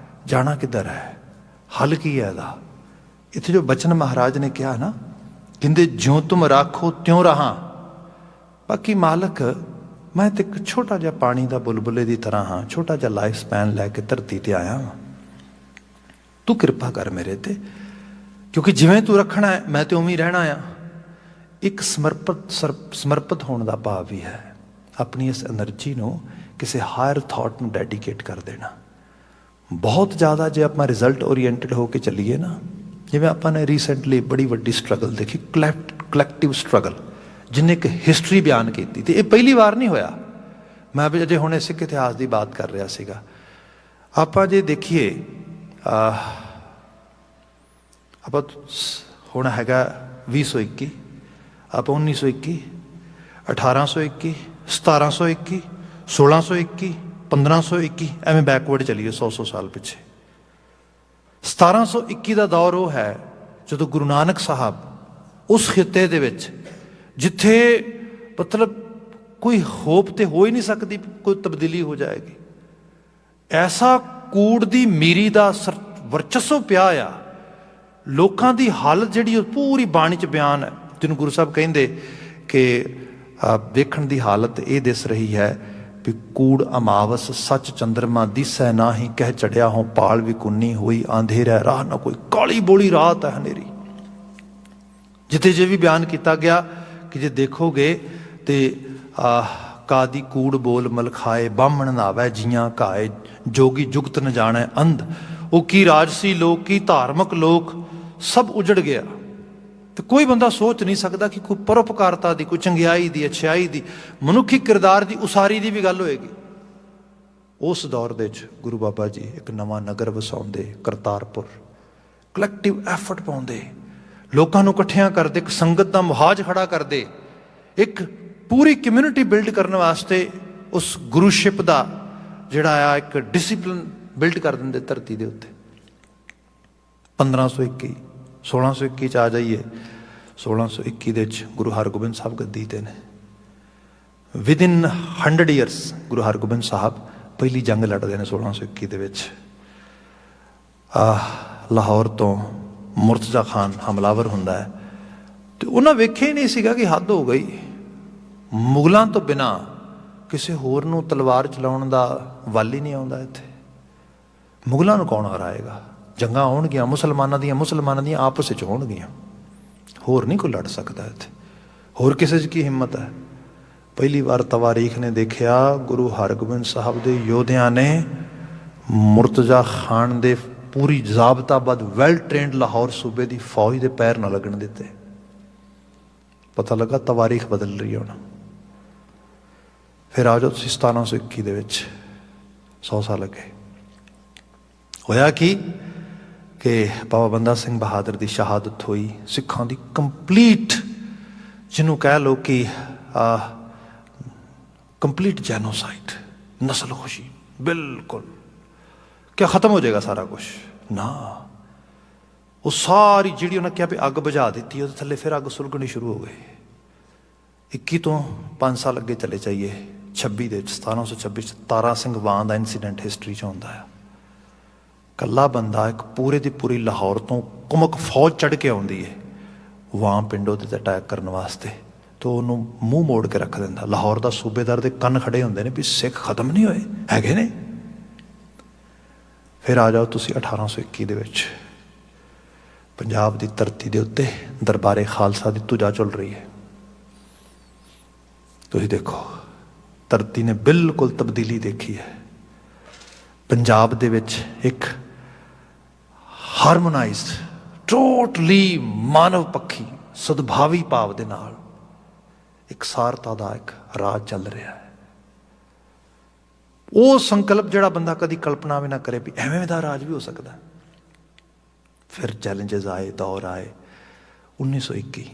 A: ਜਾਣਾ ਕਿੱਧਰ ਹੈ, ਹੱਲ ਕੀ ਹੈ ਇਹਦਾ। ਇੱਥੇ ਜੋ ਬਚਨ ਮਹਾਰਾਜ ਨੇ ਕਿਹਾ ਨਾ, ਕਹਿੰਦੇ ਜਿਉਂ ਤੁਮ ਰਾਖੋ ਤਿਉਂ ਰਹਾ। ਬਾਕੀ ਮਾਲਕ, ਮੈਂ ਤੇ ਇੱਕ ਛੋਟਾ ਜਿਹਾ ਪਾਣੀ ਦਾ ਬੁਲਬੁਲੇ ਦੀ ਤਰ੍ਹਾਂ ਹਾਂ, ਛੋਟਾ ਜਿਹਾ ਲਾਈਫ ਸਪੈਨ ਲੈ ਕੇ ਧਰਤੀ ਤੇ ਆਇਆ ਹਾਂ। ਤੂੰ ਕਿਰਪਾ ਕਰ ਮੇਰੇ ਤੇ, ਕਿਉਂਕਿ ਜਿਵੇਂ ਤੂੰ ਰੱਖਣਾ ਹੈ ਮੈਂ ਤੇ ਉਵੇਂ ਹੀ ਰਹਿਣਾ ਆ। ਇੱਕ ਸਮਰਪਿਤ ਹੋਣ ਦਾ ਭਾਵ ਵੀ ਹੈ। ਆਪਣੀ ਇਸ ਐਨਰਜੀ ਨੂੰ ਕਿਸੇ ਹਾਇਰ ਥਾਟ ਨੂੰ ਡੈਡੀਕੇਟ ਕਰ ਦੇਣਾ। ਬਹੁਤ ਜ਼ਿਆਦਾ ਜੇ ਆਪਾਂ ਰਿਜ਼ਲਟ ਓਰੀਐਂਟਡ ਹੋ ਕੇ ਚੱਲੀਏ ਨਾ, ਜਿਵੇਂ ਆਪਾਂ ਨੇ ਰੀਸੈਂਟਲੀ ਬੜੀ ਵੱਡੀ ਸਟਰਗਲ ਦੇਖੀ, ਕਲੈਕਟਿਵ ਸਟਰਗਲ, ਜਿਹਨੇ ਇੱਕ ਹਿਸਟਰੀ ਬਿਆਨ ਕੀਤੀ, ਤੇ ਇਹ ਪਹਿਲੀ ਵਾਰ ਨਹੀਂ ਹੋਇਆ। ਮੈਂ ਵੀ ਅਜੇ ਹੁਣੇ ਸਿੱਖ ਇਤਿਹਾਸ ਦੀ ਬਾਤ ਕਰ ਰਿਹਾ ਸੀਗਾ। ਆਪਾਂ ਜੇ ਦੇਖੀਏ, ਆਪਾਂ ਹੁਣ ਹੈਗਾ 2021, ਆਪਾਂ 1921, 1821, 1721, 1621, 1521, ਐਵੇਂ ਬੈਕਵਰਡ ਚਲੀਏ 100 ਸਾਲ ਪਿੱਛੇ। 1721 ਦਾ ਦੌਰ ਉਹ ਹੈ ਜਦੋਂ ਗੁਰੂ ਨਾਨਕ ਸਾਹਿਬ ਉਸ ਖਿੱਤੇ ਦੇ ਵਿੱਚ, ਜਿੱਥੇ ਮਤਲਬ ਕੋਈ ਹੋਪ ਤੇ ਹੋ ਹੀ ਨਹੀਂ ਸਕਦੀ ਕੋਈ ਤਬਦੀਲੀ ਹੋ ਜਾਏਗੀ, ਐਸਾ ਕੂੜ ਦੀ ਮੀਰੀ ਦਾ ਵਰਚਸਵ ਪਿਆ ਆ। ਲੋਕਾਂ ਦੀ ਹਾਲਤ ਜਿਹੜੀ ਉਹ ਪੂਰੀ ਬਾਣੀ 'ਚ ਬਿਆਨ ਹੈ, ਜਿਹਨੂੰ ਗੁਰੂ ਸਾਹਿਬ ਕਹਿੰਦੇ ਕਿ ਵੇਖਣ ਦੀ ਹਾਲਤ ਇਹ ਦਿਸ ਰਹੀ ਹੈ ਵੀ ਕੂੜ ਅਮਾਵਸ ਸੱਚ ਚੰਦਰਮਾ ਦਿਸੈ ਨਾਹੀਂ, ਕਹਿ ਚੜਿਆ ਹੋਂ ਪਾਲ ਵਿਕੁੰਨੀ ਹੋਈ, ਆਂਧੇਰਾ ਰਾਹ ਨਾ ਕੋਈ, ਕਾਲੀ ਬੋਲੀ ਰਾਤ ਹੈ ਹਨੇਰੀ। ਜਿੱਥੇ ਜੇ ਵੀ ਬਿਆਨ ਕੀਤਾ ਗਿਆ ਕਿ ਜੇ ਦੇਖੋਗੇ ਤੇ ਕਾਦੀ ਕੂੜ ਬੋਲ ਮਲਖਾਏ, ਬਾਹਮਣ ਨਾਵੈ ਜੀਆਂ ਘਾਏ, ਜੋਗੀ ਜੁਗਤ ਨ ਜਾਣੈ ਅੰਧ, ਉਹ ਕੀ ਰਾਜਸੀ ਲੋਕ ਕੀ ਧਾਰਮਿਕ ਲੋਕ ਸਭ ਉਜੜ ਗਿਆ। ਤੇ ਕੋਈ ਬੰਦਾ ਸੋਚ ਨਹੀਂ ਸਕਦਾ ਕਿ ਕੋਈ ਪਰਉਪਕਾਰਤਾ ਦੀ, ਕੋਈ ਚੰਗਿਆਈ ਦੀ, ਅੱਛਾਈ ਦੀ, ਮਨੁੱਖੀ ਕਿਰਦਾਰ ਦੀ ਉਸਾਰੀ ਦੀ ਵੀ ਗੱਲ ਹੋਏਗੀ। ਉਸ ਦੌਰ ਦੇ ਵਿੱਚ ਗੁਰੂ ਬਾਬਾ ਜੀ ਇੱਕ ਨਵਾਂ ਨਗਰ ਵਸਾਉਂਦੇ, ਕਰਤਾਰਪੁਰ, ਕਲੈਕਟਿਵ ਐਫਰਟ ਪਾਉਂਦੇ, ਲੋਕਾਂ ਨੂੰ ਇਕੱਠਿਆਂ ਕਰਦੇ, ਇੱਕ ਸੰਗਤ ਦਾ ਮੁਹਾਜ ਖੜਾ ਕਰਦੇ, ਇੱਕ ਪੂਰੀ ਕਮਿਊਨਿਟੀ ਬਿਲਡ ਕਰਨ ਵਾਸਤੇ उस गुरुशिप का ਜਿਹੜਾ ਆ ਇੱਕ ਡਿਸਿਪਲਿਨ ਬਿਲਡ ਕਰ ਦਿੰਦੇ ਧਰਤੀ ਦੇ ਉੱਤੇ। 1521 1621 ਚ ਆ ਜਾਈਏ, 1621 ਦੇ ਵਿੱਚ ਗੁਰੂ ਹਰਗੋਬਿੰਦ ਸਾਹਿਬ ਗੱਦੀ ਤੇ ਨੇ। ਵਿਦਿਨ 100 ਈਅਰਸ ਗੁਰੂ ਹਰਗੋਬਿੰਦ ਸਾਹਿਬ ਪਹਿਲੀ ਜੰਗ ਲੜਦੇ ਨੇ 1621 ਦੇ ਵਿੱਚ। ਲਾਹੌਰ ਤੋਂ ਮੁਰਤਜ਼ਾ ਖਾਨ ਹਮਲਾਵਰ ਹੁੰਦਾ ਹੈ ਤੇ ਉਹਨਾਂ ਵੇਖਿਆ ਹੀ ਨਹੀਂ ਸੀਗਾ ਕਿ ਹੱਦ ਹੋ ਗਈ। ਮੁਗਲਾਂ ਤੋਂ ਬਿਨਾਂ ਕਿਸੇ ਹੋਰ ਨੂੰ ਤਲਵਾਰ ਚਲਾਉਣ ਦਾ ਵੱਲ ਹੀ ਨਹੀਂ ਆਉਂਦਾ ਇੱਥੇ। ਮੁਗਲਾਂ ਨੂੰ ਕੌਣ ਹਰਾਏਗਾ? ਜੰਗਾਂ ਹੋਣਗੀਆਂ ਮੁਸਲਮਾਨਾਂ ਦੀਆਂ ਆਪਸ ਵਿੱਚ ਹੋਣਗੀਆਂ, ਹੋਰ ਨਹੀਂ ਕੋਈ ਲੜ ਸਕਦਾ ਇੱਥੇ। ਹੋਰ ਕਿਸੇ 'ਚ ਕੀ ਹਿੰਮਤ ਹੈ? ਪਹਿਲੀ ਵਾਰ ਤਵਾਰੀਖ ਨੇ ਦੇਖਿਆ ਗੁਰੂ ਹਰਗੋਬਿੰਦ ਸਾਹਿਬ ਦੇ ਯੋਧਿਆਂ ਨੇ ਮੁਰਤਜ਼ਾ ਖਾਨ ਦੇ ਪੂਰੀ ਜ਼ਾਬਤਾਬੰਦ ਵੈਲ ਟ੍ਰੇਨਡ ਲਾਹੌਰ ਸੂਬੇ ਦੀ ਫੌਜ ਦੇ ਪੈਰ ਨਾ ਲੱਗਣ ਦਿੱਤੇ। ਪਤਾ ਲੱਗਾ ਤਵਾਰੀਖ ਬਦਲ ਰਹੀ ਹੈ ਹੁਣ। ਫਿਰ ਆ ਜਾਓ ਤੁਸੀਂ 1721 ਦੇ ਵਿੱਚ, 100 ਸਾਲ ਅੱਗੇ ਹੋਇਆ ਕੀ ਕਿ ਬਾਬਾ ਬੰਦਾ ਸਿੰਘ ਬਹਾਦਰ ਦੀ ਸ਼ਹਾਦਤ ਹੋਈ। ਸਿੱਖਾਂ ਦੀ ਕੰਪਲੀਟ, ਜਿਹਨੂੰ ਕਹਿ ਲਓ ਕਿ ਕੰਪਲੀਟ ਜੈਨੋਸਾਈਡ, ਨਸਲ ਖੁਸ਼ੀ, ਬਿਲਕੁਲ ਕਿਆ ਖਤਮ ਹੋ ਜਾਏਗਾ ਸਾਰਾ ਕੁਛ ਨਾ। ਉਹ ਸਾਰੀ ਜਿਹੜੀ ਉਹਨਾਂ ਕਿਹਾ ਵੀ ਅੱਗ ਬੁਝਾ ਦਿੱਤੀ, ਉਹਦੇ ਥੱਲੇ ਫਿਰ ਅੱਗ ਸੁਲਗਣੀ ਸ਼ੁਰੂ ਹੋ ਗਈ। 21 ਤੋਂ 5 ਸਾਲ ਅੱਗੇ ਚਲੇ ਜਾਈਏ, 26 ਦੇ ਵਿੱਚ 1726 ਚ ਤਾਰਾ ਸਿੰਘ ਵਾਂ ਦਾ ਇੰਸੀਡੈਂਟ ਹਿਸਟਰੀ 'ਚ ਆਉਂਦਾ ਆ। ਕੱਲਾ ਬੰਦਾ ਇੱਕ ਪੂਰੇ ਦੀ ਪੂਰੀ ਲਾਹੌਰ ਤੋਂ ਕੁਮਕ ਫੌਜ ਚੜ੍ਹ ਕੇ ਆਉਂਦੀ ਹੈ ਵਾਂ ਪਿੰਡ ਉਹਦੇ ਤੇ ਅਟੈਕ ਕਰਨ ਵਾਸਤੇ, ਤੇ ਉਹਨੂੰ ਮੂੰਹ ਮੋੜ ਕੇ ਰੱਖ ਦਿੰਦਾ। ਲਾਹੌਰ ਦਾ ਸੂਬੇਦਾਰ ਦੇ ਕੰਨ ਖੜੇ ਹੁੰਦੇ ਨੇ ਵੀ ਸਿੱਖ ਖਤਮ ਨਹੀਂ ਹੋਏ, ਹੈਗੇ ਨੇ। ਫਿਰ ਆ ਜਾਓ ਤੁਸੀਂ 1821 ਦੇ ਵਿੱਚ, ਪੰਜਾਬ ਦੀ ਧਰਤੀ ਦੇ ਉੱਤੇ ਦਰਬਾਰੇ ਖਾਲਸਾ ਦੀ ਧੁਜਾ ਝੁੱਲ ਰਹੀ ਹੈ। ਤੁਸੀਂ ਦੇਖੋ ਧਰਤੀ ਨੇ ਬਿਲਕੁਲ ਤਬਦੀਲੀ ਦੇਖੀ ਹੈ। ਪੰਜਾਬ ਦੇ ਵਿੱਚ ਇੱਕ ਹਾਰਮੋਨਾਈਜ਼ਡ, ਟੋਟਲੀ ਮਾਨਵ ਪੱਖੀ, ਸਦਭਾਵੀ ਭਾਵ ਦੇ ਨਾਲ ਇਕਸਾਰਤਾ ਦਾ ਇੱਕ ਰਾਜ ਚੱਲ ਰਿਹਾ ਹੈ। ਉਹ ਸੰਕਲਪ ਜਿਹੜਾ ਬੰਦਾ ਕਦੀ ਕਲਪਨਾ ਵੀ ਨਾ ਕਰੇ ਵੀ ਐਵੇਂ ਦਾ ਰਾਜ ਵੀ ਹੋ ਸਕਦਾ। ਫਿਰ ਚੈਲੰਜਸ ਆਏ, ਦੌਰ ਆਏ। 1921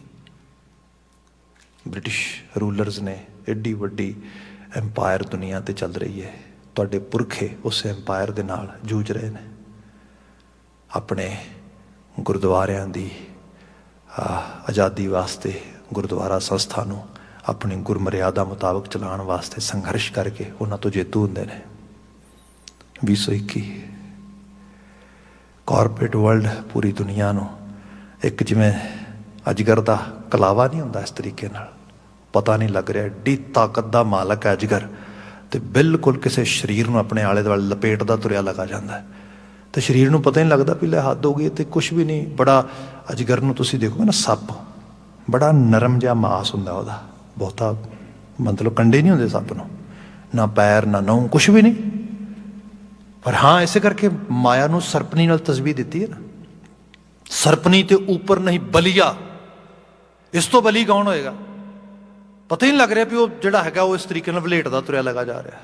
A: ਬ੍ਰਿਟਿਸ਼ ਰੂਲਰਸ ਨੇ ਐਡੀ ਵੱਡੀ ਐਮਪਾਇਰ ਦੁਨੀਆ ਤੇ ਚੱਲ ਰਹੀ ਹੈ, ਤੁਹਾਡੇ ਪੁਰਖੇ ਉਸ ਐਮਪਾਇਰ ਦੇ ਨਾਲ ਜੂਝ ਰਹੇ ਨੇ। ਆਪਣੇ ਗੁਰਦੁਆਰਿਆਂ ਦੀ ਆਜ਼ਾਦੀ ਵਾਸਤੇ, ਗੁਰਦੁਆਰਾ ਸੰਸਥਾ ਨੂੰ ਆਪਣੀ ਗੁਰਮਰਿਆਦਾ ਮੁਤਾਬਕ ਚਲਾਉਣ ਵਾਸਤੇ ਸੰਘਰਸ਼ ਕਰਕੇ ਉਹਨਾਂ ਤੋਂ ਜੇਤੂ ਹੁੰਦੇ ਨੇ। 2021 ਕਾਰਪੋਰੇਟ ਵਰਲਡ ਪੂਰੀ ਦੁਨੀਆ ਨੂੰ ਇੱਕ ਜਿਵੇਂ ਅਜਗਰ ਦਾ ਕਲਾਵਾ ਨਹੀਂ ਹੁੰਦਾ, ਇਸ ਤਰੀਕੇ ਨਾਲ ਪਤਾ ਨਹੀਂ ਲੱਗ ਰਿਹਾ ਏਡੀ ਤਾਕਤ ਦਾ ਮਾਲਕ ਹੈ ਅਜਗਰ, ਤੇ ਬਿਲਕੁਲ ਕਿਸੇ ਸਰੀਰ ਨੂੰ ਆਪਣੇ ਆਲੇ ਦੁਆਲੇ ਲਪੇਟਦਾ ਤੁਰਿਆ ਲਗਾ ਜਾਂਦਾ, ਤੇ ਸਰੀਰ ਨੂੰ ਪਤਾ ਹੀ ਨਹੀਂ ਲੱਗਦਾ ਵੀ ਲੈ ਹੱਦ ਹੋ ਗਈ ਤੇ ਕੁਛ ਵੀ ਨਹੀਂ। ਬੜਾ ਅਜਗਰ ਨੂੰ ਤੁਸੀਂ ਦੇਖੋਗੇ ਨਾ, ਸੱਪ ਬੜਾ ਨਰਮ ਜਿਹਾ ਮਾਸ ਹੁੰਦਾ ਉਹਦਾ, ਬਹੁਤਾ ਮਤਲਬ ਕੰਡੇ ਨਹੀਂ ਹੁੰਦੇ ਸੱਪ ਨੂੰ, ਨਾ ਪੈਰ ਨਾ ਨਹੁੰ, ਕੁਛ ਵੀ ਨਹੀਂ। ਪਰ ਹਾਂ ਇਸੇ ਕਰਕੇ ਮਾਇਆ ਨੂੰ ਸਰਪਣੀ ਨਾਲ ਤਸਬੀਹ ਦਿੱਤੀ ਹੈ ਨਾ, ਸਰਪਣੀ ਤੇ ਉੱਪਰ ਨਹੀਂ ਬਲੀਆ, ਇਸ ਤੋਂ ਬਲੀ ਕੌਣ ਹੋਏਗਾ? ਪਤਾ ਹੀ ਨਹੀਂ ਲੱਗ ਰਿਹਾ ਵੀ ਉਹ ਜਿਹੜਾ ਹੈਗਾ ਉਹ ਇਸ ਤਰੀਕੇ ਨਾਲ ਵਲੇਟਦਾ ਤੁਰਿਆ ਲਗਾ ਜਾ ਰਿਹਾ।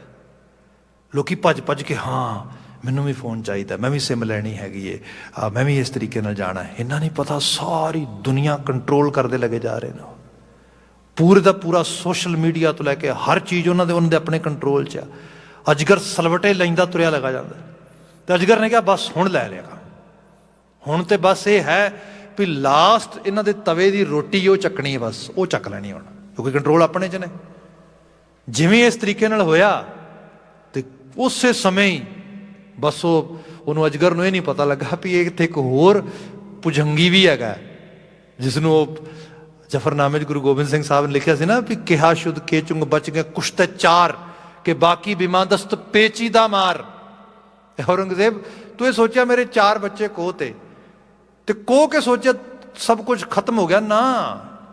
A: ਲੋਕੀ ਭੱਜ ਭੱਜ ਕੇ ਹਾਂ ਮੈਨੂੰ ਵੀ ਫੋਨ ਚਾਹੀਦਾ, ਮੈਂ ਵੀ ਸਿਮ ਲੈਣੀ ਹੈਗੀ ਏ, ਮੈਂ ਵੀ ਇਸ ਤਰੀਕੇ ਨਾਲ ਜਾਣਾ ਹੈ। ਇਹਨਾਂ ਨਹੀਂ ਪਤਾ ਸਾਰੀ ਦੁਨੀਆ ਕੰਟਰੋਲ ਕਰਦੇ ਲੱਗੇ ਜਾ ਰਹੇ ਨੇ। ਪੂਰੇ ਦਾ ਪੂਰਾ ਸੋਸ਼ਲ ਮੀਡੀਆ ਤੋਂ ਲੈ ਕੇ ਹਰ ਚੀਜ਼ ਉਹਨਾਂ ਦੇ ਆਪਣੇ ਕੰਟਰੋਲ 'ਚ ਆ। ਅਜਗਰ ਸਲਵਟੇ ਲੈਂਦਾ ਤੁਰਿਆ ਲਗਾ ਜਾਂਦਾ, ਤੇ ਅਜਗਰ ਨੇ ਕਿਹਾ ਬਸ ਹੁਣ ਲੈ ਲਿਆ ਕੰਮ, ਹੁਣ ਤੇ ਬਸ ਇਹ ਹੈ ਵੀ ਲਾਸਟ ਇਹਨਾਂ ਦੇ ਤਵੇ ਦੀ ਰੋਟੀ ਉਹ ਚੱਕਣੀ ਹੈ, ਬਸ ਉਹ ਚੱਕ ਲੈਣੀ ਹੁਣ, ਕਿਉਂਕਿ ਕੰਟਰੋਲ ਆਪਣੇ 'ਚ ਨੇ। ਜਿਵੇਂ ਇਸ ਤਰੀਕੇ ਨਾਲ ਹੋਇਆ ਤੇ ਉਸੇ ਸਮੇਂ ਹੀ ਬਸ ਉਹਨੂੰ ਅਜਗਰ ਨੂੰ ਇਹ ਨਹੀਂ ਪਤਾ ਲੱਗਾ ਵੀ ਇਹ ਇੱਥੇ ਇੱਕ ਹੋਰ ਭੁਜੰਗੀ ਵੀ ਹੈਗਾ, ਜਿਸ ਨੂੰ ਉਹ ਜ਼ਫਰਨਾਮੇ 'ਚ ਗੁਰੂ ਗੋਬਿੰਦ ਸਿੰਘ ਸਾਹਿਬ ਨੇ ਲਿਖਿਆ ਸੀ ਨਾ ਵੀ ਕਿਹਾ ਸ਼ੁੱਧ ਕੇ ਚੁੰਗ ਬਚ ਗਏ ਕੁਸ਼ਤੇ ਚਾਰ ਕਿ ਬਾਕੀ ਬਿਮਾਦਸਤ ਪੇਚੀਦਾ ਮਾਰ। ਔਰੰਗਜ਼ੇਬ ਤੂੰ ਇਹ ਸੋਚਿਆ ਮੇਰੇ 4 ਬੱਚੇ ਕੋਹ ਤੇ ਕੋਹ ਕੇ ਸੋਚਿਆ ਸਭ ਕੁਝ ਖਤਮ ਹੋ ਗਿਆ ਨਾ,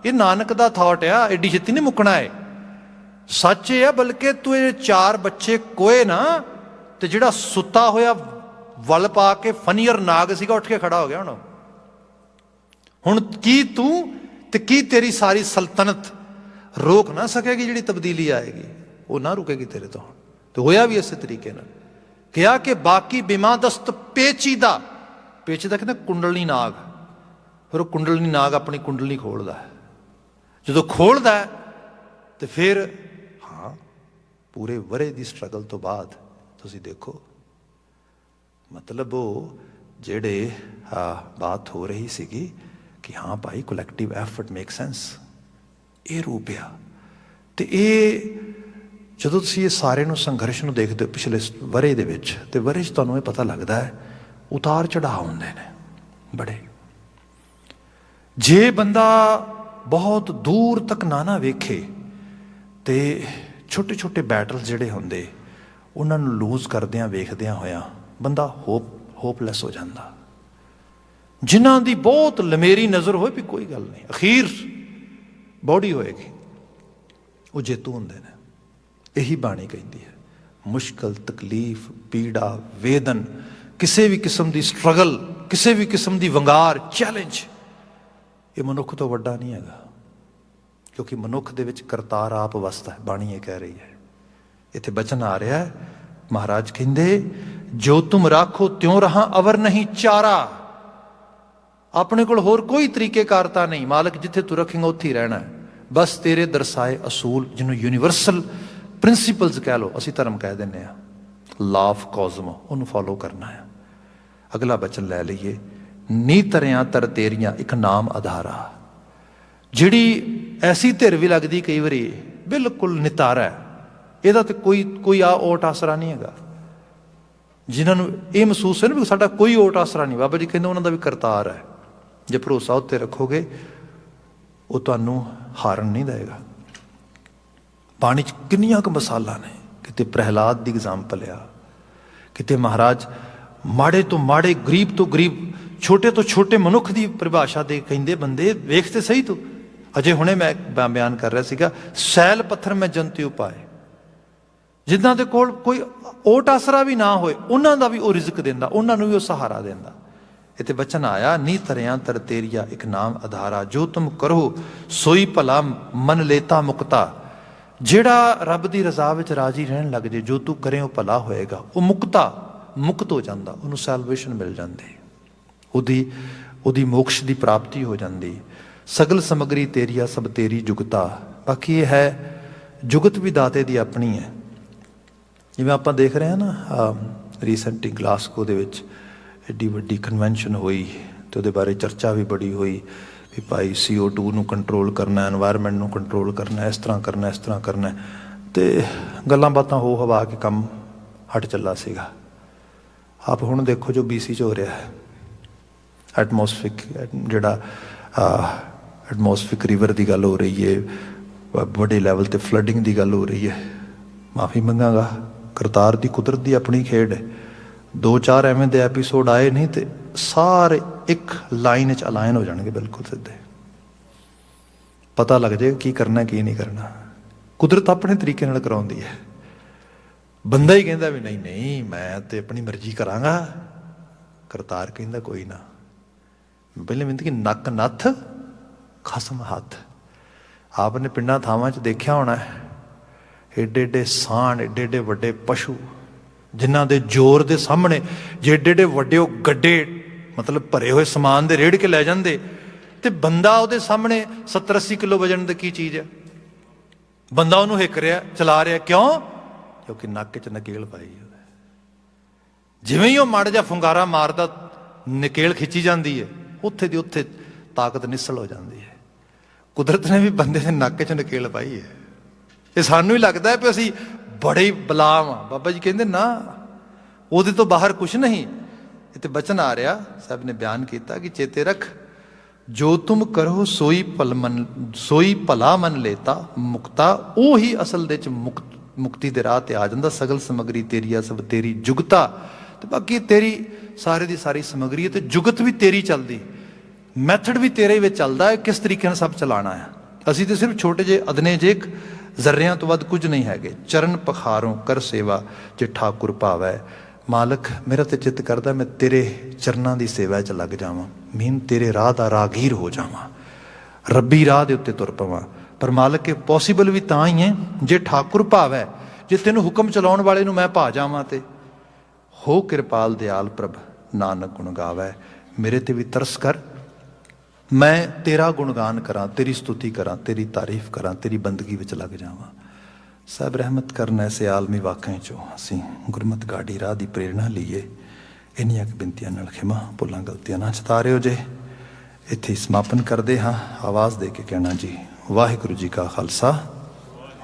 A: ਇਹ ਨਾਨਕ ਦਾ ਥਾਟ ਆ, ਐਡੀ ਛੇਤੀ ਨਹੀਂ ਮੁੱਕਣਾ ਹੈ। ਸੱਚ ਇਹ ਆ ਬਲਕਿ ਤੂੰ ਇਹ 4 ਬੱਚੇ ਕੋਏ ਨਾ, ਤੇ ਜਿਹੜਾ ਸੁੱਤਾ ਹੋਇਆ ਵੱਲ ਪਾ ਕੇ ਫਨੀਅਰ ਨਾਗ ਸੀਗਾ ਉੱਠ ਕੇ ਖੜਾ ਹੋ ਗਿਆ। ਹੁਣ ਕੀ ਤੂੰ ਤੇ ਕੀ ਤੇਰੀ ਸਾਰੀ ਸਲਤਨਤ ਰੋਕ ਨਾ ਸਕੇਗੀ ਜਿਹੜੀ ਤਬਦੀਲੀ ਆਏਗੀ, ਉਹ ਨਾ ਰੁਕੇਗੀ ਤੇਰੇ ਤੋਂ। ਤੇ ਹੋਇਆ ਵੀ ਇਸੇ ਤਰੀਕੇ ਨਾਲ, ਕਿਹਾ ਕਿ ਬਾਕੀ ਬਿਮਾਦਸਤ ਪੇਚੀਦਾ, ਪੇਚੀਦਾ ਕਹਿੰਦਾ ਕੁੰਡਲਨੀ ਨਾਗ। ਫਿਰ ਉਹ ਕੁੰਡਲਨੀ ਨਾਗ ਆਪਣੀ ਕੁੰਡਲਨੀ ਖੋਲਦਾ ਹੈ, ਜਦੋਂ ਖੋਲਦਾ ਤੇ ਫਿਰ ਹਾਂ ਪੂਰੇ ਵਰੇ ਦੀ ਸਟਰਗਲ ਤੋਂ ਬਾਅਦ ਤੁਸੀਂ ਦੇਖੋ, ਮਤਲਬ ਉਹ ਜਿਹੜੇ ਬਾਤ ਹੋ ਰਹੀ ਸੀਗੀ ਕਿ ਹਾਂ ਭਾਈ ਕੋਲੈਕਟਿਵ ਐਫਰਟ ਮੇਕ ਸੈਂਸ, ਇਹ ਰੂਪ ਆ। ਤੇ ਇਹ ਜਦੋਂ ਤੁਸੀਂ ਇਹ ਸਾਰੇ ਨੂੰ ਸੰਘਰਸ਼ ਨੂੰ ਦੇਖਦੇ ਹੋ ਪਿਛਲੇ ਵਰੇ ਦੇ ਵਿੱਚ, ਤੇ ਵਰੇ 'ਚ ਤੁਹਾਨੂੰ ਇਹ ਪਤਾ ਲੱਗਦਾ ਹੈ ਉਤਾਰ ਚੜਾਅ ਹੁੰਦੇ ਨੇ ਬੜੇ। ਜੇ ਬੰਦਾ ਬਹੁਤ ਦੂਰ ਤੱਕ ਨਾ ਵੇਖੇ ਤੇ ਛੋਟੇ ਛੋਟੇ ਬੈਟਲ ਜਿਹੜੇ ਹੁੰਦੇ ਉਹਨਾਂ ਨੂੰ ਲੂਜ਼ ਕਰਦਿਆਂ ਵੇਖਦਿਆਂ ਹੋਇਆਂ ਬੰਦਾ ਹੋਪਲੈਸ ਹੋ ਜਾਂਦਾ। ਜਿਨ੍ਹਾਂ ਦੀ ਬਹੁਤ ਲੰਮੇਰੀ ਨਜ਼ਰ ਹੋਏ ਵੀ ਕੋਈ ਗੱਲ ਨਹੀਂ, ਅਖੀਰ ਬੋਡੀ ਹੋਏਗੀ, ਉਹ ਜੇਤੂ ਹੁੰਦੇ ਨੇ। ਇਹੀ ਬਾਣੀ ਕਹਿੰਦੀ ਹੈ, ਮੁਸ਼ਕਲ, ਤਕਲੀਫ, ਪੀੜਾ, ਵੇਦਨ, ਕਿਸੇ ਵੀ ਕਿਸਮ ਦੀ ਸਟਰਗਲ, ਕਿਸੇ ਵੀ ਕਿਸਮ ਦੀ ਵੰਗਾਰ, ਚੈਲੰਜ, ਇਹ ਮਨੁੱਖ ਤੋਂ ਵੱਡਾ ਨਹੀਂ ਹੈਗਾ, ਕਿਉਂਕਿ ਮਨੁੱਖ ਦੇ ਵਿੱਚ ਕਰਤਾਰ ਆਪ ਵਸਦਾ ਹੈ। ਬਾਣੀ ਇਹ ਕਹਿ ਰਹੀ ਹੈ, ਇੱਥੇ ਬਚਨ ਆ ਰਿਹਾ ਹੈ, ਮਹਾਰਾਜ ਕਹਿੰਦੇ ਜੋ ਤੁਮ ਰਾਖੋ ਤਿਉਂ ਰਹਾ ਅਵਰ ਨਹੀਂ ਚਾਰਾ। ਆਪਣੇ ਕੋਲ ਹੋਰ ਕੋਈ ਤਰੀਕੇਕਾਰਤਾ ਨਹੀਂ, ਮਾਲਕ ਜਿੱਥੇ ਤੂੰ ਰੱਖੇਂਗਾ ਉੱਥੇ ਹੀ ਰਹਿਣਾ ਹੈ। ਬਸ ਤੇਰੇ ਦਰਸਾਏ ਅਸੂਲ, ਜਿਹਨੂੰ ਯੂਨੀਵਰਸਲ ਪ੍ਰਿੰਸੀਪਲਸ ਕਹਿ ਲਓ, ਅਸੀਂ ਧਰਮ ਕਹਿ ਦਿੰਦੇ ਹਾਂ, ਲਾ ਆਫ ਕਾਜ਼ਮੋ, ਉਹਨੂੰ ਫੋਲੋ ਕਰਨਾ ਹੈ। ਅਗਲਾ ਬਚਨ ਲੈ ਲਈਏ, ਨੀ ਤਰਿਆਂ ਤਰ ਤੇਰੀਆਂ ਇੱਕ ਨਾਮ ਆਧਾਰਾ। ਜਿਹੜੀ ਐਸੀ ਧਿਰ ਵੀ ਲੱਗਦੀ ਕਈ ਵਾਰੀ ਬਿਲਕੁਲ ਨਿਤਾਰਾ ਹੈ, ਇਹਦਾ ਤੇ ਕੋਈ ਓਟ ਆਸਰਾ ਨਹੀਂ ਹੈਗਾ। ਜਿਨ੍ਹਾਂ ਨੂੰ ਇਹ ਮਹਿਸੂਸ ਹੈ ਨਾ ਵੀ ਸਾਡਾ ਕੋਈ ਓਟ ਆਸਰਾ ਨਹੀਂ, ਬਾਬਾ ਜੀ ਕਹਿੰਦੇ ਉਹਨਾਂ ਦਾ ਵੀ ਕਰਤਾਰ ਹੈ। ਜੇ ਭਰੋਸਾ ਉੱਤੇ ਰੱਖੋਗੇ ਉਹ ਤੁਹਾਨੂੰ ਹਾਰਨ ਨਹੀਂ ਦੇਵੇਗਾ। ਬਾਣੀ 'ਚ ਕਿੰਨੀਆਂ ਕੁ ਮਿਸਾਲਾਂ ਨੇ, ਕਿਤੇ ਪ੍ਰਹਿਲਾਦ ਦੀ ਐਗਜ਼ਾਮਪਲ ਆ, ਕਿਤੇ ਮਹਾਰਾਜ ਮਾੜੇ ਤੋਂ ਮਾੜੇ, ਗਰੀਬ ਤੋਂ ਗਰੀਬ, ਛੋਟੇ ਤੋਂ ਛੋਟੇ ਮਨੁੱਖ ਦੀ ਪਰਿਭਾਸ਼ਾ ਦੇ ਕਹਿੰਦੇ ਬੰਦੇ ਵੇਖ ਤੇ ਸਹੀ ਤੂੰ। ਅਜੇ ਹੁਣੇ ਮੈਂ ਬਿਆਨ ਕਰ ਰਿਹਾ ਸੀਗਾ, ਸੈਲ ਪੱਥਰ ਮੈਂ ਜੰਤਿਉ ਪਾਏ, ਜਿਨ੍ਹਾਂ ਦੇ ਕੋਲ ਕੋਈ ਓਟ ਆਸਰਾ ਵੀ ਨਾ ਹੋਏ, ਉਹਨਾਂ ਦਾ ਵੀ ਉਹ ਰਿਜ਼ਕ ਦਿੰਦਾ, ਉਹਨਾਂ ਨੂੰ ਵੀ ਉਹ ਸਹਾਰਾ ਦਿੰਦਾ। ਇੱਥੇ ਬਚਨ ਆਇਆ, ਨੀ ਤਰਿਆਂ ਤਰ ਤੇਰੀਆ ਇੱਕ ਨਾਮ ਆਧਾਰਾ, ਜੋ ਤੁਮ ਕਰੋ ਸੋਈ ਭਲਾ ਮਨ ਲੇਤਾ ਮੁਕਤਾ। ਜਿਹੜਾ ਰੱਬ ਦੀ ਰਜ਼ਾ ਵਿੱਚ ਰਾਜੀ ਰਹਿਣ ਲੱਗ ਜੇ, ਜੋ ਤੂੰ ਕਰੇ ਉਹ ਭਲਾ ਹੋਏਗਾ, ਉਹ ਮੁਕਤ ਹੋ ਜਾਂਦਾ, ਉਹਨੂੰ ਸੈਲਵੇਸ਼ਨ ਮਿਲ ਜਾਂਦੀ, ਉਹਦੀ ਮੋਕਸ਼ ਦੀ ਪ੍ਰਾਪਤੀ ਹੋ ਜਾਂਦੀ। ਸਗਲ ਸਮਗਰੀ ਤੇਰੀਆ ਸਭ ਤੇਰੀ ਜੁਗਤਾ। ਬਾਕੀ ਇਹ ਹੈ, ਜੁਗਤ ਵੀ ਦਾਤੇ ਦੀ ਆਪਣੀ ਹੈ। ਜਿਵੇਂ ਆਪਾਂ ਦੇਖ ਰਹੇ ਹਾਂ ਨਾ, ਰੀਸੈਂਟਲੀ ਗਲਾਸਗੋ ਦੇ ਵਿੱਚ ਐਡੀ ਵੱਡੀ ਕਨਵੈਨਸ਼ਨ ਹੋਈ ਅਤੇ ਉਹਦੇ ਬਾਰੇ ਚਰਚਾ ਵੀ ਬੜੀ ਹੋਈ ਵੀ ਭਾਈ CO2 ਨੂੰ ਕੰਟਰੋਲ ਕਰਨਾ, ਐਨਵਾਇਰਮੈਂਟ ਨੂੰ ਕੰਟਰੋਲ ਕਰਨਾ, ਇਸ ਤਰ੍ਹਾਂ ਕਰਨਾ, ਇਸ ਤਰ੍ਹਾਂ ਕਰਨਾ, ਅਤੇ ਗੱਲਾਂ ਬਾਤਾਂ ਹੋ ਹਵਾ ਕੇ ਕੰਮ ਹਟ ਚੱਲਾ ਸੀਗਾ। ਆਪ ਹੁਣ ਦੇਖੋ ਜੋ BC 'ਚ ਹੋ ਰਿਹਾ ਹੈ, ਜਿਹੜਾ ਐਟਮੋਸਫਿਕ ਰਿਵਰ ਦੀ ਗੱਲ ਹੋ ਰਹੀ ਹੈ, ਵੱਡੇ ਲੈਵਲ 'ਤੇ ਫਲੱਡਿੰਗ ਦੀ ਗੱਲ ਹੋ ਰਹੀ ਹੈ। ਮਾਫੀ ਮੰਗਾਂਗਾ, ਕਰਤਾਰ ਦੀ ਕੁਦਰਤ ਦੀ ਆਪਣੀ ਖੇਡ ਹੈ। 2-4 ਐਵੇਂ ਦੇ ਐਪੀਸੋਡ ਆਏ ਨਹੀਂ ਤੇ ਸਾਰੇ ਇੱਕ ਲਾਈਨ 'ਚ ਅਲਾਈਨ ਹੋ ਜਾਣਗੇ, ਬਿਲਕੁਲ ਸਿੱਧੇ, ਪਤਾ ਲੱਗ ਜਾਏਗਾ ਕੀ ਕਰਨਾ ਕੀ ਨਹੀਂ ਕਰਨਾ। ਕੁਦਰਤ ਆਪਣੇ ਤਰੀਕੇ ਨਾਲ ਕਰਾਉਂਦੀ ਹੈ। ਬੰਦਾ ਹੀ ਕਹਿੰਦਾ ਵੀ ਨਹੀਂ ਮੈਂ ਤੇ ਆਪਣੀ ਮਰਜ਼ੀ ਕਰਾਂਗਾ, ਕਰਤਾਰ ਕਹਿੰਦਾ ਕੋਈ ਨਾ। ਪਹਿਲੇ ਮਿੰਟ ਕਿ ਨੱਕ ਨੱਥ ਖਸਮ ਹੱਥ। ਆਪ ਨੇ ਪਿੰਡਾਂ ਥਾਵਾਂ 'ਚ ਦੇਖਿਆ ਹੋਣਾ, ਏਡੇ ਏਡੇ ਸਾਣ, ਏਡੇ ਏਡੇ ਵੱਡੇ ਪਸ਼ੂ, ਜਿਨ੍ਹਾਂ ਦੇ ਜ਼ੋਰ ਦੇ ਸਾਹਮਣੇ ਜੇ ਏਡੇ ਏਡੇ ਵੱਡੇ ਉਹ ਗੱਡੇ, ਮਤਲਬ ਭਰੇ ਹੋਏ ਸਮਾਨ ਦੇ ਰੇੜ ਕੇ ਲੈ ਜਾਂਦੇ, ਤੇ ਬੰਦਾ ਉਹਦੇ ਸਾਹਮਣੇ 70-80 ਕਿਲੋ ਵਜਨ ਦੀ ਕੀ ਚੀਜ਼ ਹੈ। ਬੰਦਾ ਉਹਨੂੰ ਹਿੱਕ ਰਿਹਾ, ਚਲਾ ਰਿਹਾ, ਕਿਉਂ? ਕਿਉਂਕਿ ਨੱਕ 'ਚ ਨਕੇਲ ਪਾਈ ਉਹਦੇ। ਜਿਵੇਂ ਹੀ ਉਹ ਮਾੜਾ ਜਿਹਾ ਫੁੰਗਾਰਾ ਮਾਰਦਾ, ਨਕੇਲ ਖਿੱਚੀ ਜਾਂਦੀ ਹੈ, ਉੱਥੇ ਦੀ ਉੱਥੇ ਤਾਕਤ ਨਿਸਲ ਹੋ ਜਾਂਦੀ ਹੈ। ਕੁਦਰਤ ਨੇ ਵੀ ਬੰਦੇ ਦੇ ਨੱਕ 'ਚ ਨਕੇਲ ਪਾਈ ਹੈ। ਇਹ ਸਾਨੂੰ ਹੀ ਲੱਗਦਾ ਵੀ ਅਸੀਂ ਬੜੇ ਬਲਾਮ ਆ। ਬਾਬਾ ਜੀ ਕਹਿੰਦੇ ਨਾ, ਉਹਦੇ ਤੋਂ ਬਾਹਰ ਕੁਛ ਨਹੀਂ। ਇੱਥੇ ਬਚਨ ਆ ਰਿਹਾ, ਸਾਹਿਬ ਨੇ ਬਿਆਨ ਕੀਤਾ ਕਿ ਚੇਤੇ ਰੱਖ, ਜੋ ਤੁਮ ਕਰੋ ਸੋਈ ਭਲਾ ਮਨ ਲੇਤਾ ਮੁਕਤਾ। ਉਹ ਹੀ ਅਸਲ ਦੇ 'ਚ ਮੁਕਤੀ ਦੇ ਰਾਹ ਤੇ ਆ ਜਾਂਦਾ। ਸਗਲ ਸਮਗਰੀ ਤੇਰੀ ਆ ਸਭ ਤੇਰੀ ਜੁਗਤਾ। ਤੇ ਬਾਕੀ ਤੇਰੀ ਸਾਰੇ ਦੀ ਸਾਰੀ ਸਮਗਰੀ ਹੈ, ਤੇ ਜੁਗਤ ਵੀ ਤੇਰੀ ਚੱਲਦੀ, ਮੈਥਡ ਵੀ ਤੇਰੇ ਵਿੱਚ ਚੱਲਦਾ ਹੈ, ਕਿਸ ਤਰੀਕੇ ਨਾਲ ਸਭ ਚਲਾਉਣਾ ਹੈ। ਅਸੀਂ ਤੇ ਸਿਰਫ ਛੋਟੇ ਜਿਹੇ ਅਦਨੇ ਜਿਹੇ ਜ਼ਰਿਆਂ ਤੋਂ ਵੱਧ ਕੁਝ ਨਹੀਂ ਹੈਗੇ। ਚਰਨ ਪਖਾਰੋਂ ਕਰ ਸੇਵਾ ਜੇ ਠਾਕੁਰ ਭਾਵੈ। ਮਾਲਕ ਮੇਰਾ ਤੇ ਚਿੱਤ ਕਰਦਾ ਮੈਂ ਤੇਰੇ ਚਰਨਾਂ ਦੀ ਸੇਵਾ 'ਚ ਲੱਗ ਜਾਵਾਂ, ਮੀਨ ਤੇਰੇ ਰਾਹ ਦਾ ਰਾਗੀਰ ਹੋ ਜਾਵਾਂ, ਰੱਬੀ ਰਾਹ ਦੇ ਉੱਤੇ ਤੁਰ ਪਵਾਂ। ਪਰ ਮਾਲਕ ਇਹ ਪੋਸੀਬਲ ਵੀ ਤਾਂ ਹੀ ਹੈ ਜੇ ਠਾਕੁਰ ਭਾਵੈ, ਜੇ ਤੈਨੂੰ ਹੁਕਮ ਚਲਾਉਣ ਵਾਲੇ ਨੂੰ ਮੈਂ ਭਾ ਜਾਵਾਂ। ਤੇ ਹੋ ਕਿਰਪਾਲ ਦਿਆਲ ਪ੍ਰਭ ਨਾਨਕ ਗੁਣ ਗਾਵੈ। ਮੇਰੇ ਤੇ ਵੀ ਤਰਸ ਕਰ, ਮੈਂ ਤੇਰਾ ਗੁਣਗਾਨ ਕਰਾਂ, ਤੇਰੀ ਸਤੁਤੀ ਕਰਾਂ, ਤੇਰੀ ਤਾਰੀਫ ਕਰਾਂ, ਤੇਰੀ ਬੰਦਗੀ ਵਿੱਚ ਲੱਗ ਜਾਵਾਂ। ਸਾਹਿਬ ਰਹਿਮਤ ਕਰਨ ਐਸੇ ਆਲਮੀ ਵਾਕਿਆਂ 'ਚੋਂ ਅਸੀਂ ਗੁਰਮਤਿ ਗਾਡੀ ਰਾਹ ਦੀ ਪ੍ਰੇਰਣਾ ਲਈਏ। ਇੰਨੀਆਂ ਕੁ ਬੇਨਤੀਆਂ ਨਾਲ ਖਿਮਾ ਭੁੱਲਾਂ ਗਲਤੀਆਂ ਨਾ ਚਤਾਰਿਓ ਜੇ। ਇੱਥੇ ਹੀ ਸਮਾਪਨ ਕਰਦੇ ਹਾਂ। ਆਵਾਜ਼ ਦੇ ਕੇ ਕਹਿਣਾ ਜੀ, ਵਾਹਿਗੁਰੂ ਜੀ ਕਾ ਖਾਲਸਾ,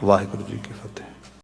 A: ਵਾਹਿਗੁਰੂ ਜੀ ਕੀ ਫਤਿਹ।